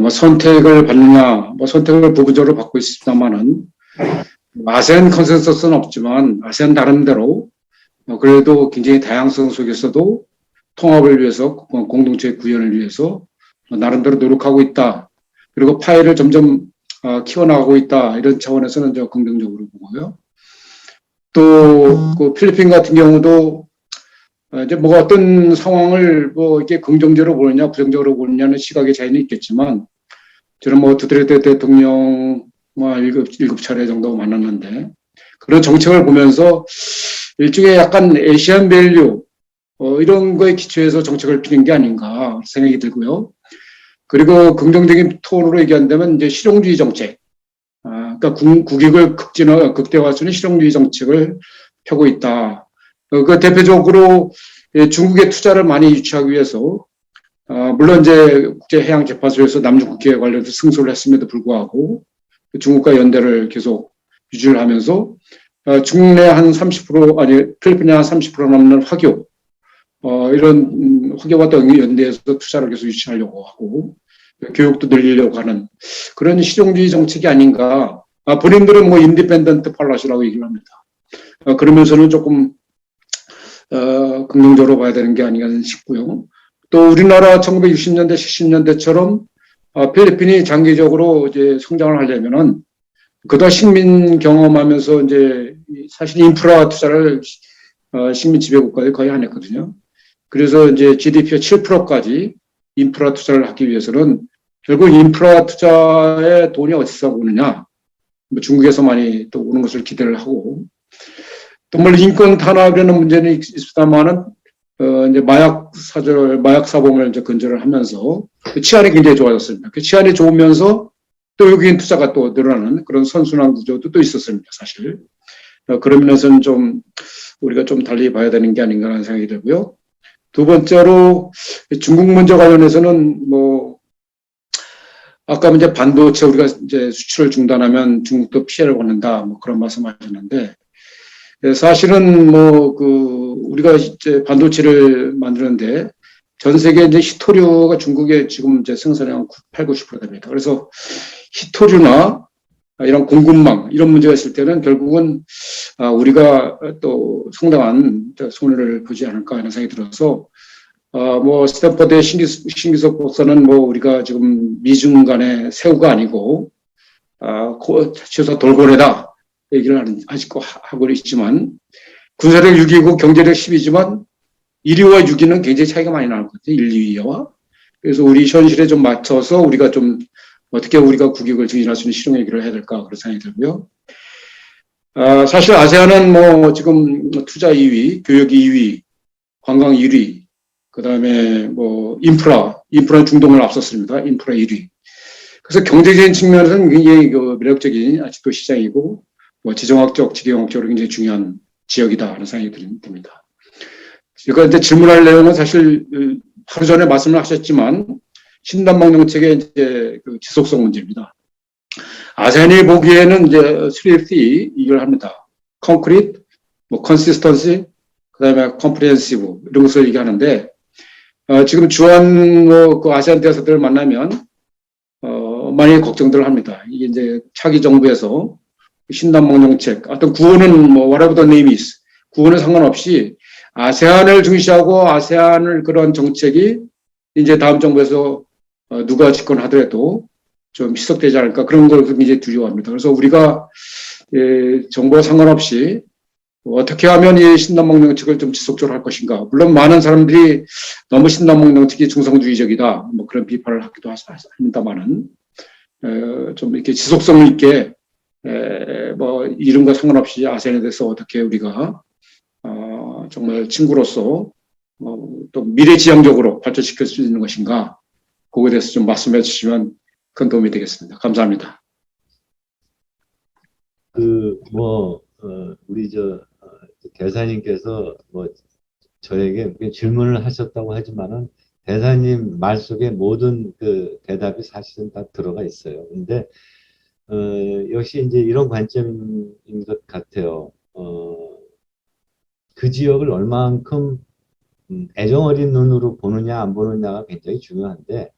뭐 선택을 받느냐, 뭐 선택을 부분적으로 받고 있습니다만은 아세안 컨센서스는 없지만 아세안 나름대로 그래도 굉장히 다양성 속에서도 통합을 위해서 공동체 구현을 위해서 나름대로 노력하고 있다. 그리고 파일을 점점 키워나가고 있다. 이런 차원에서는 저 긍정적으로 보고요. 또 그 필리핀 같은 경우도 이제 뭐 어떤 상황을 뭐 이렇게 긍정적으로 보느냐 부정적으로 보느냐는 시각의 차이는 있겠지만 저는 뭐 두테르테 대통령 뭐 일곱 차례 정도 만났는데 그런 정책을 보면서 일종의 약간 에이시안 밸류 이런 거에 기초해서 정책을 피는 게 아닌가 생각이 들고요. 그리고 긍정적인 톤으로 얘기한다면 이제 실용주의 정책, 그러니까 국익을 극대화할 수 있는 실용주의 정책을 펴고 있다. 그 대표적으로 중국의 투자를 많이 유치하기 위해서 물론 이제 국제해양재판소에서 남중 국해 관련해서 승소를 했음에도 불구하고 중국과 연대를 계속 유지를 하면서 중국 내 한 30% 아니 필리핀 내한 30% 넘는 화교 이런 화교와 또 연대해서 투자를 계속 유치하려고 하고 교육도 늘리려고 하는 그런 실용주의 정책이 아닌가. 본인들은 뭐 인디펜던트 팔라시라고 얘기를 합니다. 그러면서는 조금 긍정적으로 봐야 되는 게 아닌가 싶고요. 또 우리나라 1960년대, 70년대처럼 필리핀이 장기적으로 이제 성장을 하려면은 그동안 식민 경험하면서 이제 사실 인프라 투자를 식민 지배 국가에 거의 안 했거든요. 그래서 이제 GDP의 7%까지 인프라 투자를 하기 위해서는 결국 인프라 투자에 돈이 어디서 오느냐. 뭐 중국에서 많이 또 오는 것을 기대를 하고 또 물론 인권 탄압이라는 문제는 있습니다만은 이제 마약 사범을 이제 근절을 하면서 치안이 굉장히 좋아졌습니다. 그 치안이 좋으면서 또 외국인 투자가 또 늘어나는 그런 선순환 구조도 또 있었습니다, 사실. 그런 면에서는 좀 우리가 좀 달리 봐야 되는 게 아닌가라는 생각이 들고요. 두 번째로 중국 문제 관련해서는 뭐 아까 이제 반도체 우리가 이제 수출을 중단하면 중국도 피해를 받는다 뭐 그런 말씀하셨는데 사실은 뭐 그 우리가 이제 반도체를 만드는데 전 세계 이제 히토류가 중국에 지금 이제 생산량 8, 90% 됩니다. 그래서 히토류나 이런 공급망 이런 문제가 있을 때는 결국은 우리가 또 상당한 손해를 보지 않을까 하는 생각이 들어서 뭐 스탠퍼드의 신기석 박사는 뭐 우리가 지금 미중 간의 새우가 아니고 최소 돌고래다 얘기를 아직도 하고 있지만 군사력 6위고 경제력 10위지만 1위와 6위는 굉장히 차이가 많이 나거든요. 1, 2위와. 그래서 우리 현실에 좀 맞춰서 우리가 좀 어떻게 우리가 국익을 증진할 수 있는 실용 얘기를 해야 될까 그런 생각이 들고요. 사실 아세안은 뭐 지금 투자 2위, 교육 2위, 관광 1위, 그 다음에 뭐 인프라 중동을 앞섰습니다. 인프라 1위. 그래서 경제적인 측면에서는 굉장히 그 매력적인 아직도 시장이고 뭐 지정학적, 지경학적으로 굉장히 중요한 지역이다 하는 생각이 듭니다. 제가 이제 질문할 내용은 사실 하루 전에 말씀을 하셨지만 신단방 정책의 이제 그 지속성 문제입니다. 아세안이 보기에는 이제 3T 이걸 합니다. concrete, 뭐 consistency, 그다음에 comprehensive 이런 것을 얘기하는데 지금 주한 그 아세안 대사들을 만나면 많이 걱정들을 합니다. 이게 이제 차기 정부에서 신단방 정책, 어떤 구호는 뭐 whatever the name is, 구호는 상관없이 아세안을 중시하고 아세안을 그런 정책이 이제 다음 정부에서 누가 집권하더라도 좀 희석되지 않을까 그런 걸 굉장히 두려워합니다. 그래서 우리가 정부와 상관없이 어떻게 하면 이 신남방 정책을 좀 지속적으로 할 것인가. 물론 많은 사람들이 너무 신남방 정책이 중성주의적이다. 뭐 그런 비판을 하기도 합니다만은 좀 이렇게 지속성 있게 뭐 이름과 상관없이 아세안에 대해서 어떻게 우리가 정말 친구로서 또 미래지향적으로 발전시킬 수 있는 것인가. 그거에 대해서 좀 말씀해 주시면 큰 도움이 되겠습니다. 감사합니다. 우리 대사님께서 저에게 질문을 하셨다고 하지만은 대사님 말 속에 모든 그 대답이 사실은 다 들어가 있어요. 근데 역시 이제 이런 관점인 것 같아요. 그 지역을 얼만큼 애정 어린 눈으로 보느냐 안 보느냐가 굉장히 중요한데,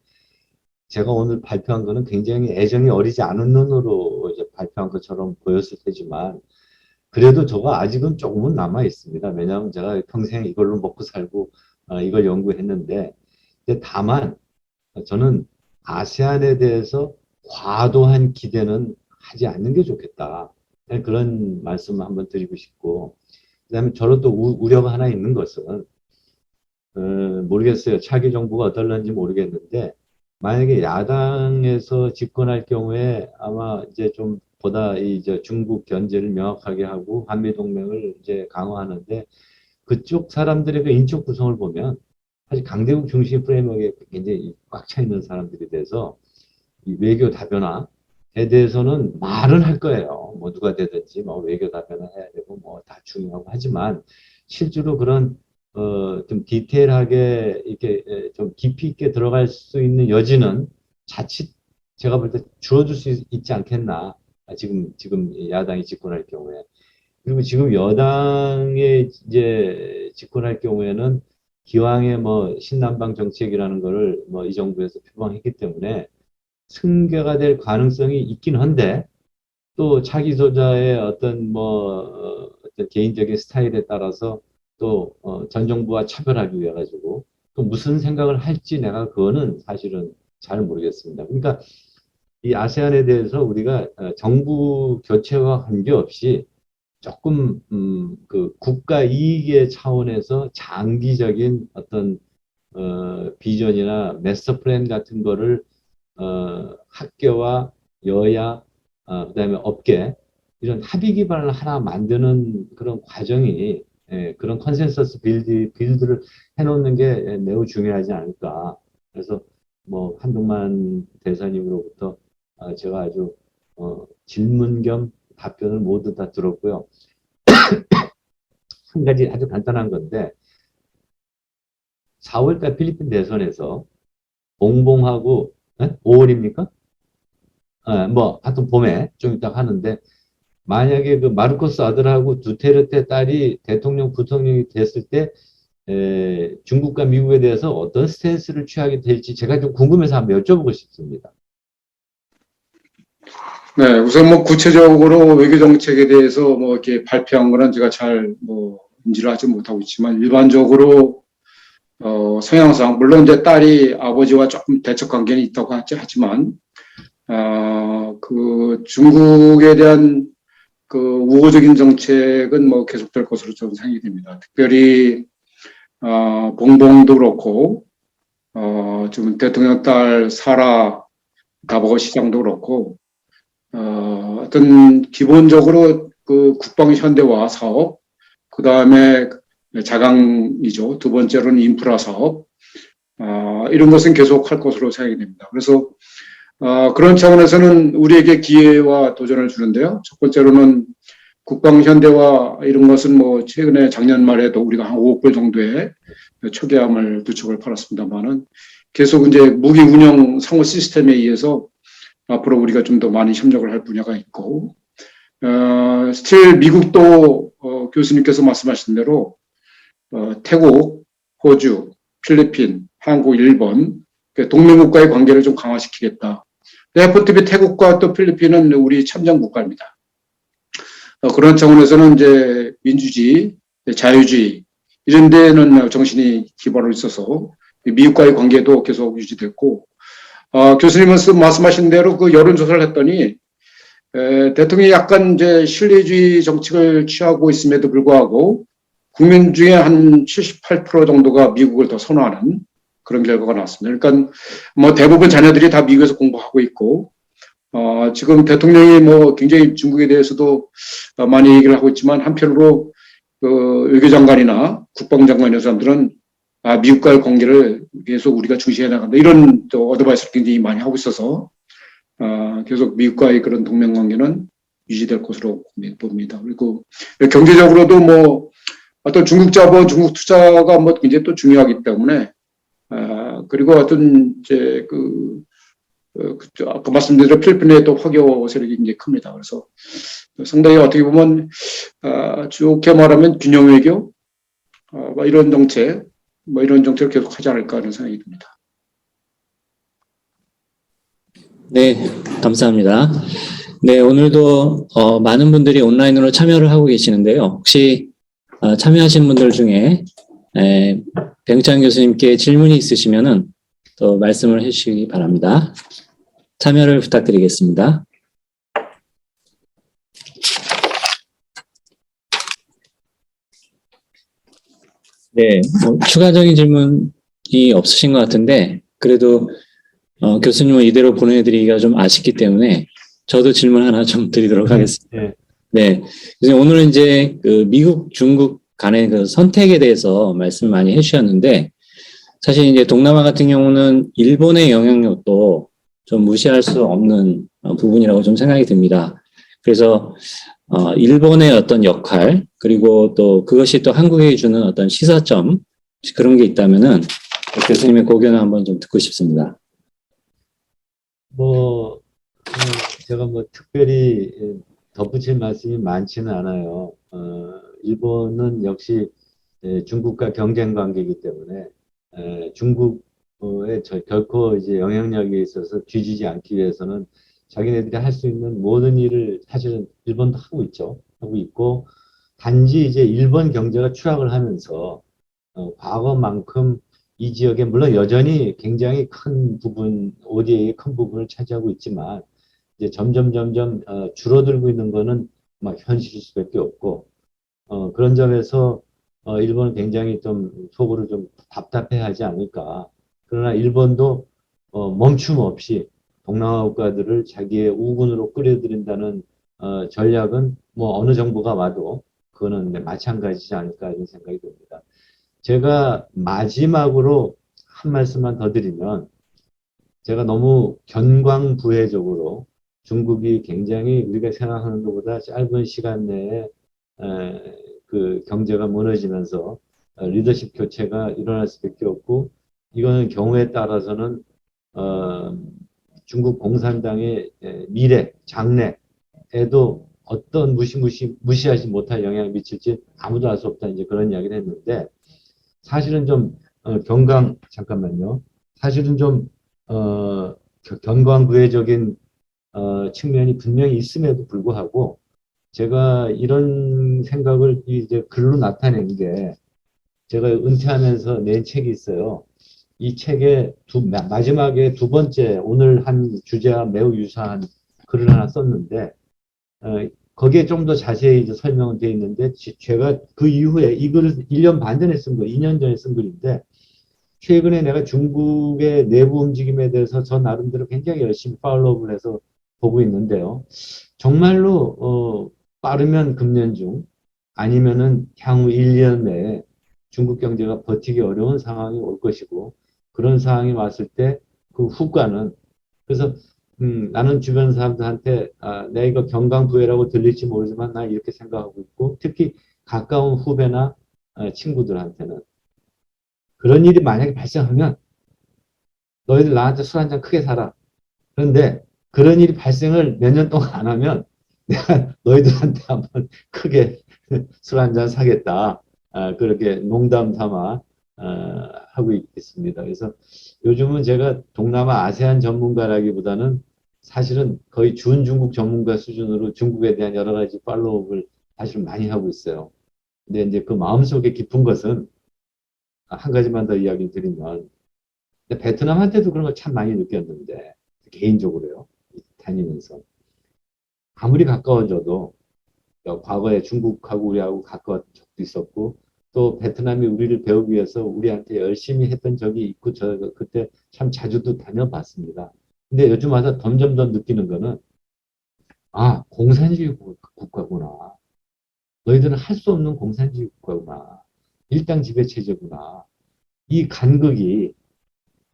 제가 오늘 발표한 거는 굉장히 애정이 어리지 않은 눈으로 이제 발표한 것처럼 보였을 테지만, 그래도 저가 아직은 조금은 남아 있습니다. 왜냐하면 제가 평생 이걸로 먹고 살고 이걸 연구했는데, 근데 다만 저는 아세안에 대해서 과도한 기대는 하지 않는 게 좋겠다. 그런 말씀을 한번 드리고 싶고, 그다음에 저는 또 우려가 하나 있는 것은, 모르겠어요. 차기 정부가 어떨런지 모르겠는데, 만약에 야당에서 집권할 경우에 아마 이제 좀 보다 이제 중국 견제를 명확하게 하고 한미 동맹을 이제 강화하는데, 그쪽 사람들의 그 인적 구성을 보면 사실 강대국 중심 프레임워크에 굉장히 꽉 차 있는 사람들이 돼서 이 외교 다변화에 대해서는 말은 할 거예요. 뭐 누가 되든지 뭐 외교 다변화 해야 되고 뭐 다 중요하고 하지만, 실제로 그런 좀 디테일하게 이렇게 좀 깊이 있게 들어갈 수 있는 여지는 자칫 제가 볼 때 줄어들 수 있지 않겠나. 지금 야당이 집권할 경우에. 그리고 지금 여당에 이제 집권할 경우에는 기왕에 뭐 신남방 정책이라는 거를 뭐 이 정부에서 표방했기 때문에 승계가 될 가능성이 있긴 한데, 또 차기 소자의 어떤 어떤 개인적인 스타일에 따라서 또 전 정부와 차별하기 위해 가지고 또 무슨 생각을 할지 내가 그거는 사실은 잘 모르겠습니다. 그러니까 이 아세안에 대해서 우리가 정부 교체와 관계없이 조금 그 국가 이익의 차원에서 장기적인 어떤 비전이나 마스터 플랜 같은 거를 학계와 여야, 그다음에 업계, 이런 합의 기반을 하나 만드는 그런 과정이, 그런 컨센서스 빌드를 해놓는 게 매우 중요하지 않을까. 그래서 뭐 한동만 대사님으로부터 제가 아주 질문 겸 답변을 모두 다 들었고요. 한 가지 아주 간단한 건데, 4월달 필리핀 대선에서 봉봉하고 5월입니까? 뭐 하여튼 봄에 좀 이따 하는데, 만약에 그 마르코스 아들하고 두테르테 딸이 대통령 부통령이 됐을 때 중국과 미국에 대해서 어떤 스탠스를 취하게 될지 제가 좀 궁금해서 한번 여쭤보고 싶습니다. 네, 우선 뭐 구체적으로 외교 정책에 대해서 뭐 이렇게 발표한 거는 제가 잘 뭐 인지를 하지 못하고 있지만, 일반적으로 성향상 물론 이제 딸이 아버지와 조금 대척 관계는 있다고 하지만, 그 중국에 대한 그 우호적인 정책은 뭐 계속될 것으로 저는 생각이 됩니다. 특별히 봉봉도 그렇고 지금 대통령 딸 사라 다보거 시장도 그렇고, 어떤 기본적으로 그 국방 현대화 사업, 그 다음에 자강이죠. 두 번째로는 인프라 사업, 이런 것은 계속할 것으로 생각이 됩니다. 그래서 그런 차원에서는 우리에게 기회와 도전을 주는데요. 첫 번째로는 국방 현대화, 이런 것은 뭐 최근에 작년 말에도 우리가 한 5억 불 정도의 초기화물 두 척을 팔았습니다만은, 계속 이제 무기 운영 상호 시스템에 의해서 앞으로 우리가 좀 더 많이 협력을 할 분야가 있고, 스틸 미국도 교수님께서 말씀하신 대로 태국, 호주, 필리핀, 한국, 일본 동맹국가의 관계를 좀 강화시키겠다. FTP 태국과 또 필리핀은 우리 참전 국가입니다. 그런 차원에서는 이제 민주주의, 자유주의 이런 데는 정신이 기반으로 있어서 미국과의 관계도 계속 유지됐고, 교수님은 말씀하신 대로 그 여론조사를 했더니 대통령이 약간 이제 신뢰주의 정책을 취하고 있음에도 불구하고 국민 중에 한 78% 정도가 미국을 더 선호하는 그런 결과가 나왔습니다. 그러니까 뭐 대부분 자녀들이 다 미국에서 공부하고 있고, 지금 대통령이 뭐 굉장히 중국에 대해서도 많이 얘기를 하고 있지만, 한편으로 그 외교장관이나 국방장관 이런 사람들은 미국과의 관계를 계속 우리가 중시해 나간다, 이런 또 어드바이스를 굉장히 많이 하고 있어서 계속 미국과의 그런 동맹 관계는 유지될 것으로 봅니다. 그리고 경제적으로도 뭐 어떤 중국 자본, 중국 투자가 뭐 굉장히 또 중요하기 때문에, 그리고 어떤 이제 그 아까 말씀드린 대로 필리핀의 또 화교 세력이 굉장히 큽니다. 그래서 상당히 어떻게 보면 좋게 말하면 균형 외교, 뭐 이런 정책, 뭐 이런 정책을 계속 하지 않을까 하는 생각이 듭니다. 네, 감사합니다. 네, 오늘도 많은 분들이 온라인으로 참여를 하고 계시는데요. 혹시 참여하신 분들 중에 배흥찬 교수님께 질문이 있으시면은 또 말씀을 해주시기 바랍니다. 참여를 부탁드리겠습니다. 네, 뭐 추가적인 질문이 없으신 것 같은데 그래도 교수님은 이대로 보내드리기가 좀 아쉽기 때문에 저도 질문 하나 좀 드리도록 하겠습니다. 네, 그래서 오늘은 이제 그 미국, 중국 간의 그 선택에 대해서 말씀 많이 해주셨는데 사실 이제 동남아 같은 경우는 일본의 영향력도 좀 무시할 수 없는 부분이라고 좀 생각이 듭니다. 그래서 일본의 어떤 역할 그리고 또 그것이 또 한국에 주는 어떤 시사점 그런 게 있다면은 교수님의 고견을 한번 좀 듣고 싶습니다. 제가 특별히 덧붙일 말씀이 많지는 않아요. 일본은 역시 중국과 경쟁 관계이기 때문에 중국에 결코 이제 영향력에 있어서 뒤지지 않기 위해서는 자기네들이 할 수 있는 모든 일을 사실은 일본도 하고 있죠. 하고 있고 단지 이제 일본 경제가 추락을 하면서 과거만큼 이 지역에 물론 여전히 굉장히 큰 부분, ODA의 큰 부분을 차지하고 있지만 이제 점점 줄어들고 있는 거는 막 현실일 수밖에 없고 그런 점에서 일본은 굉장히 좀 속으로 좀 답답해하지 않을까. 그러나 일본도 멈춤 없이 동남아 국가들을 자기의 우군으로 끌어들인다는 전략은 뭐 어느 정부가 와도 그거는 마찬가지지 않을까 이런 생각이 듭니다. 제가 마지막으로 한 말씀만 더 드리면 제가 너무 견광부회적으로 중국이 굉장히 우리가 생각하는 것보다 짧은 시간 내에 그 경제가 무너지면서 리더십 교체가 일어날 수밖에 없고 이거는 경우에 따라서는 중국 공산당의 미래, 장래에도 어떤 무시하지 못할 영향을 미칠지 아무도 알 수 없다 이제 그런 이야기를 했는데 사실은 좀 잠깐만요. 사실은 좀 견광부회적인 측면이 분명히 있음에도 불구하고 제가 이런 생각을 이제 글로 나타낸 게 제가 은퇴하면서 낸 책이 있어요. 이 책의 마지막에 두 번째 오늘 한 주제와 매우 유사한 글을 하나 썼는데 거기에 좀 더 자세히 이제 설명은 되어 있는데 제가 그 이후에 이 글을 1년 반 전에 쓴 거, 2년 전에 쓴 글인데 최근에 내가 중국의 내부 움직임에 대해서 저 나름대로 굉장히 열심히 팔로우를 해서 보고 있는데요. 정말로 빠르면 금년 중 아니면은 향후 1년 내에 중국 경제가 버티기 어려운 상황이 올 것이고 그런 상황이 왔을 때 그 후과는 그래서 나는 주변 사람들한테 내가 이거 경강부회라고 들릴지 모르지만 나 이렇게 생각하고 있고 특히 가까운 후배나 친구들한테는 그런 일이 만약에 발생하면 너희들 나한테 술 한잔 크게 사라. 그런데 그런 일이 발생을 몇 년 동안 안 하면 내가 너희들한테 한번 크게 술 한잔 사겠다. 그렇게 농담 삼아 하고 있습니다. 그래서 요즘은 제가 동남아 아세안 전문가라기보다는 사실은 거의 준중국 전문가 수준으로 중국에 대한 여러 가지 팔로우를 사실 많이 하고 있어요. 근데 이제 그 마음속에 깊은 것은 한 가지만 더 이야기 드리면 베트남한테도 그런 걸 참 많이 느꼈는데 개인적으로요. 다니면서 아무리 가까워져도 과거에 중국하고 우리하고 가까웠던 적도 있었고 또 베트남이 우리를 배우기 위해서 우리한테 열심히 했던 적이 있고 저 그때 참 자주도 다녀봤습니다. 근데 요즘 와서 점점 더 느끼는 거는 공산주의 국가구나. 너희들은 할 수 없는 공산주의 국가구나. 일당 지배체제구나. 이 간극이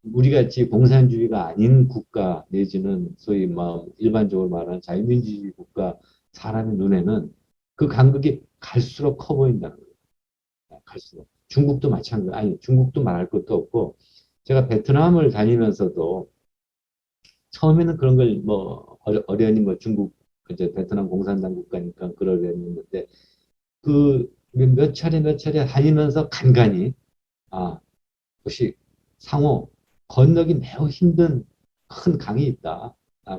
우리같이 공산주의가 아닌 국가 내지는 소위 일반적으로 말하는 자유민주주의 국가 사람의 눈에는 그 간극이 갈수록 커 보인다는 거예요. 갈수록. 중국도 마찬가지. 중국도 말할 것도 없고 제가 베트남을 다니면서도 처음에는 그런 걸 뭐 어련히 뭐 중국 이제 베트남 공산당 국가니까 그러려는데 그 몇 차례 다니면서 간간히 혹시 상호 건너기 매우 힘든 큰 강이 있다.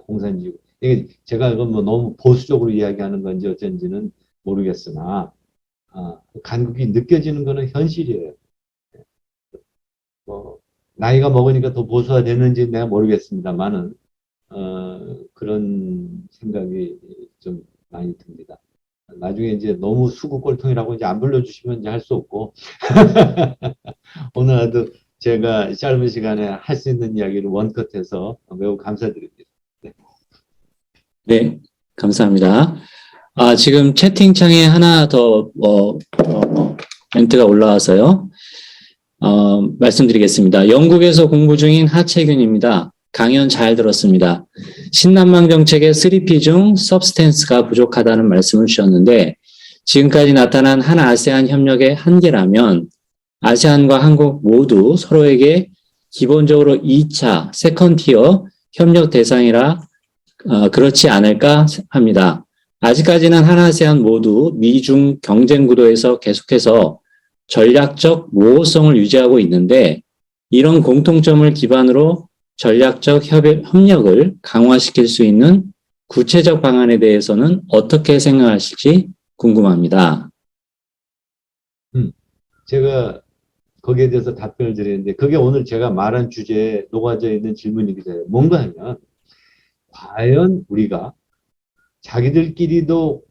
공산지구. 이게 제가 이건 뭐 너무 보수적으로 이야기하는 건지 어쩐지는 모르겠으나 간극이 느껴지는 거는 현실이에요. 뭐 나이가 먹으니까 더 보수화되는지 내가 모르겠습니다만은 그런 생각이 좀 많이 듭니다. 나중에 이제 너무 수구꼴통이라고 이제 안 불러주시면 이제 할 수 없고 오늘 하도 제가 짧은 시간에 할 수 있는 이야기를 원컷해서 매우 감사드립니다. 네. 네, 감사합니다. 지금 채팅창에 하나 더, 멘트가 올라와서요. 말씀드리겠습니다. 영국에서 공부 중인 하채균입니다. 강연 잘 들었습니다. 신남방 정책의 3P 중 서브스탠스가 부족하다는 말씀을 주셨는데, 지금까지 나타난 한 아세안 협력의 한계라면, 아세안과 한국 모두 서로에게 기본적으로 2차, 세컨티어 협력 대상이라 그렇지 않을까 합니다. 아직까지는 한아세안 모두 미중 경쟁 구도에서 계속해서 전략적 모호성을 유지하고 있는데 이런 공통점을 기반으로 전략적 협력을 강화시킬 수 있는 구체적 방안에 대해서는 어떻게 생각하실지 궁금합니다. 제가 거기에 대해서 답변을 드리는데 그게 오늘 제가 말한 주제에 녹아져 있는 질문이기도 해요. 뭔가 하면 과연 우리가 자기들끼리도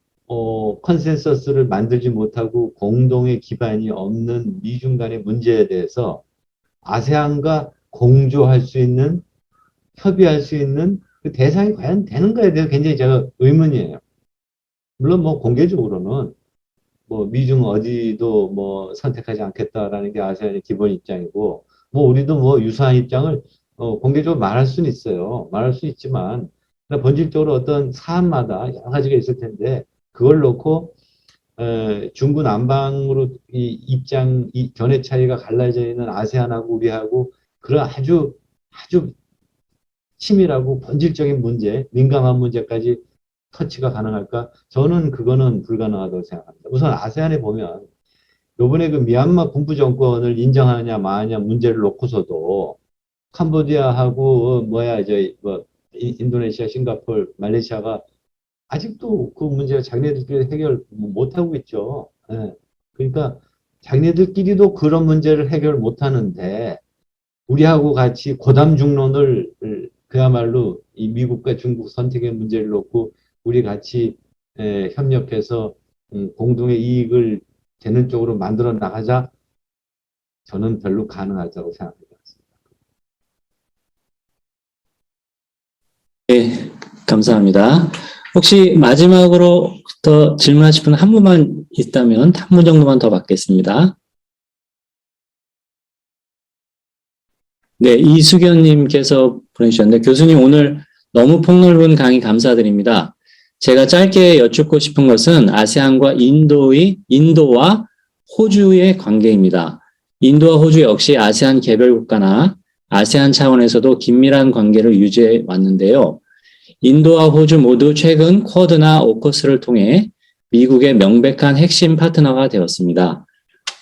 컨센서스를 만들지 못하고 공동의 기반이 없는 미중 간의 문제에 대해서 아세안과 공조할 수 있는, 협의할 수 있는 그 대상이 과연 되는가에 대해서 굉장히 제가 의문이에요. 물론 뭐 공개적으로는 뭐 미중 어디도 뭐 선택하지 않겠다라는 게 아세안의 기본 입장이고 뭐 우리도 뭐 유사한 입장을 공개적으로 말할 수는 있어요. 말할 수 있지만 본질적으로 어떤 사안마다 여러 가지가 있을 텐데 그걸 놓고 중구난방으로 이 견해 차이가 갈라져 있는 아세안하고 우리하고 그런 아주 치밀하고 본질적인 문제, 민감한 문제까지 터치가 가능할까? 저는 그거는 불가능하다고 생각합니다. 우선 아세안에 보면 요번에 그 미얀마 군부 정권을 인정하느냐 마느냐 문제를 놓고서도 캄보디아하고 인도네시아, 싱가포르, 말레이시아가 아직도 그 문제가 자기네들끼리 해결 못하고 있죠. 예. 그러니까 자기네들끼리도 그런 문제를 해결 못하는데 우리하고 같이 고담 중론을 그야말로 이 미국과 중국 선택의 문제를 놓고 우리 같이 협력해서 공동의 이익을 되는 쪽으로 만들어 나가자. 저는 별로 가능하다고 생각합니다. 네, 감사합니다. 혹시 마지막으로 더 질문하실 분 한 분만 있다면 한 분 정도만 더 받겠습니다. 네, 이수견님께서 보내주셨는데 교수님 오늘 너무 폭넓은 강의 감사드립니다. 제가 짧게 여쭙고 싶은 것은 아세안과 인도와 호주의 관계입니다. 인도와 호주 역시 아세안 개별 국가나 아세안 차원에서도 긴밀한 관계를 유지해 왔는데요. 인도와 호주 모두 최근 쿼드나 오커스를 통해 미국의 명백한 핵심 파트너가 되었습니다.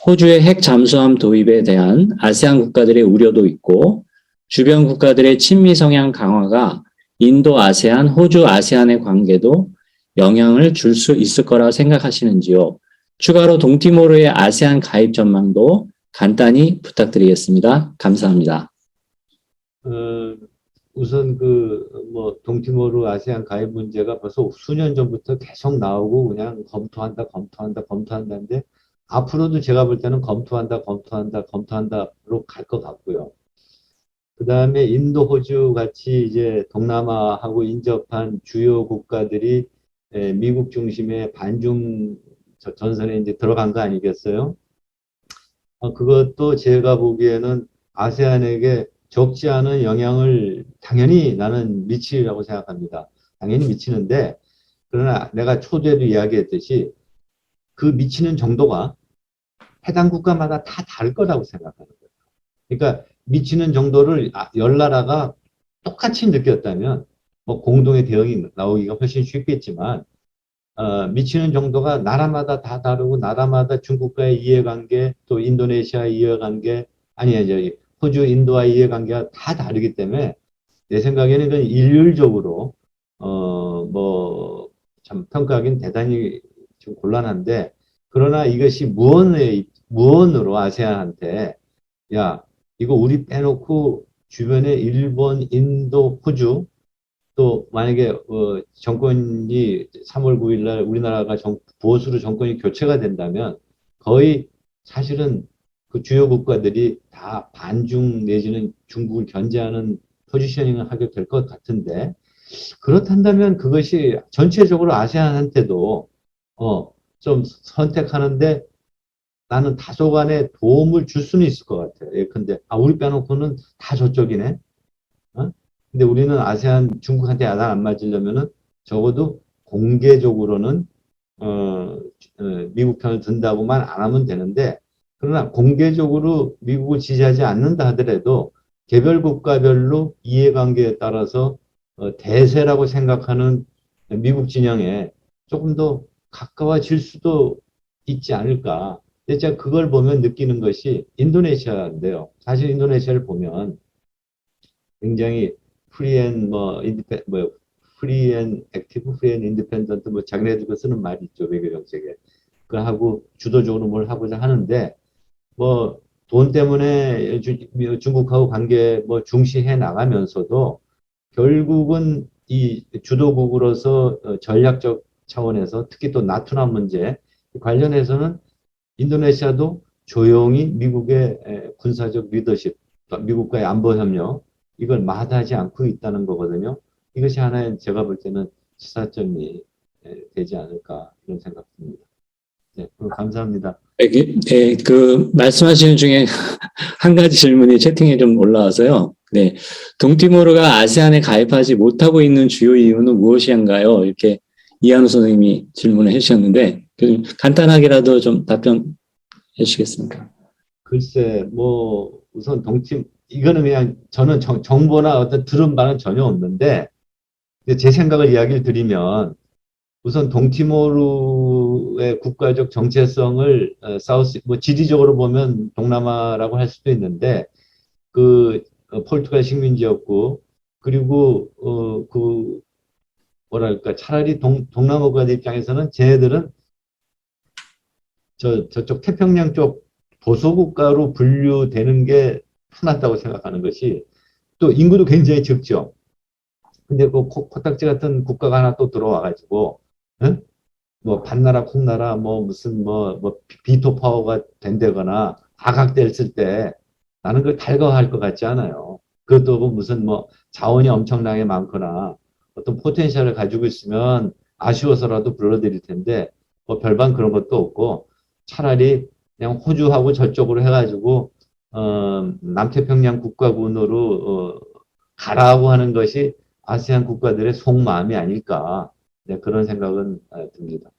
호주의 핵 잠수함 도입에 대한 아세안 국가들의 우려도 있고 주변 국가들의 친미 성향 강화가 인도 아세안, 호주 아세안의 관계도 영향을 줄 수 있을 거라 생각하시는지요? 추가로 동티모르의 아세안 가입 전망도 간단히 부탁드리겠습니다. 감사합니다. 우선 동티모르 아세안 가입 문제가 벌써 수년 전부터 계속 나오고 그냥 검토한다인데 앞으로도 제가 볼 때는 검토한다로 갈 것 같고요. 그 다음에 인도, 호주 같이 이제 동남아하고 인접한 주요 국가들이 미국 중심의 반중 전선에 이제 들어간 거 아니겠어요? 그것도 제가 보기에는 아세안에게 적지 않은 영향을 당연히 나는 미치리라고 생각합니다. 당연히 미치는데, 그러나 내가 초대도 이야기했듯이 그 미치는 정도가 해당 국가마다 다 다를 거라고 생각하는 거예요. 그러니까 미치는 정도를 열 나라가 똑같이 느꼈다면 뭐 공동의 대응이 나오기가 훨씬 쉽겠지만 미치는 정도가 나라마다 다 다르고 나라마다 중국과의 이해관계 또 인도네시아 이해관계 아니 저기 호주 인도와 이해관계가 다 다르기 때문에 내 생각에는 이건 일률적으로 뭐 참 평가하기는 대단히 좀 곤란한데 그러나 이것이 무언으로 아세안한테 야 이거 우리 빼놓고 주변에 일본, 인도, 호주 또 만약에 정권이 3월 9일 날 우리나라가 보수로 정권이 교체가 된다면 거의 사실은 그 주요 국가들이 다 반중 내지는 중국을 견제하는 포지셔닝을 하게 될 것 같은데 그렇단다면 그것이 전체적으로 아세안한테도 좀 선택하는데 나는 다소간의 도움을 줄 수는 있을 것 같아요. 예컨대 우리 빼놓고는 다 저쪽이네. 근데 우리는 아세안 중국한테 야단 안 맞으려면은 적어도 공개적으로는 미국 편을 든다고만 안 하면 되는데 그러나 공개적으로 미국을 지지하지 않는다 하더라도 개별 국가별로 이해관계에 따라서 대세라고 생각하는 미국 진영에 조금 더 가까워질 수도 있지 않을까. 근데 제가 그걸 보면 느끼는 것이 인도네시아인데요. 사실 인도네시아를 보면 굉장히 프리앤 프리앤 액티브 프리앤 인디펜던트 뭐 자기네들 쓰는 말이 있죠. 외교 정책에. 그거 하고 주도적으로 뭘 하고자 하는데 뭐 돈 때문에 중국하고 관계 뭐 중시해 나가면서도 결국은 이 주도국으로서 전략적 차원에서 특히 또 나투나 문제 관련해서는 인도네시아도 조용히 미국의 군사적 리더십, 미국과의 안보 협력 이걸 마다하지 않고 있다는 거거든요. 이것이 하나의 제가 볼 때는 시사점이 되지 않을까 이런 생각입니다. 네, 감사합니다. 네, 그 말씀하시는 중에 한 가지 질문이 채팅에 좀 올라와서요. 네, 동티모르가 아세안에 가입하지 못하고 있는 주요 이유는 무엇인가요? 이렇게 이한우 선생님이 질문을 해주셨는데 간단하게라도 좀 답변해 주시겠습니까? 글쎄, 뭐 우선 이거는 그냥 저는 정보나 어떤 들은 바는 전혀 없는데 제 생각을 이야기를 드리면 우선 동티모르의 국가적 정체성을 사우스 뭐 지리적으로 보면 동남아라고 할 수도 있는데 그 포르투갈 식민지였고 그리고 그 뭐랄까 차라리 동남아 국가들 입장에서는 쟤네들은 저쪽 태평양 쪽 보소국가로 분류되는 게 편하다고 생각하는 것이 또 인구도 굉장히 적죠. 근데 그 코딱지 같은 국가가 하나 또 들어와가지고 응? 뭐 반나라 콩나라 뭐 무슨 뭐 비토 파워가 된다거나 아각됐을 때 나는 그걸 달가워할 것 같지 않아요. 그것도 뭐 무슨 뭐 자원이 엄청나게 많거나 어떤 포텐셜을 가지고 있으면 아쉬워서라도 불러들일 텐데 뭐 별반 그런 것도 없고 차라리 그냥 호주하고 저쪽으로 해가지고 남태평양 국가군으로 가라고 하는 것이 아세안 국가들의 속마음이 아닐까 네, 그런 생각은 듭니다.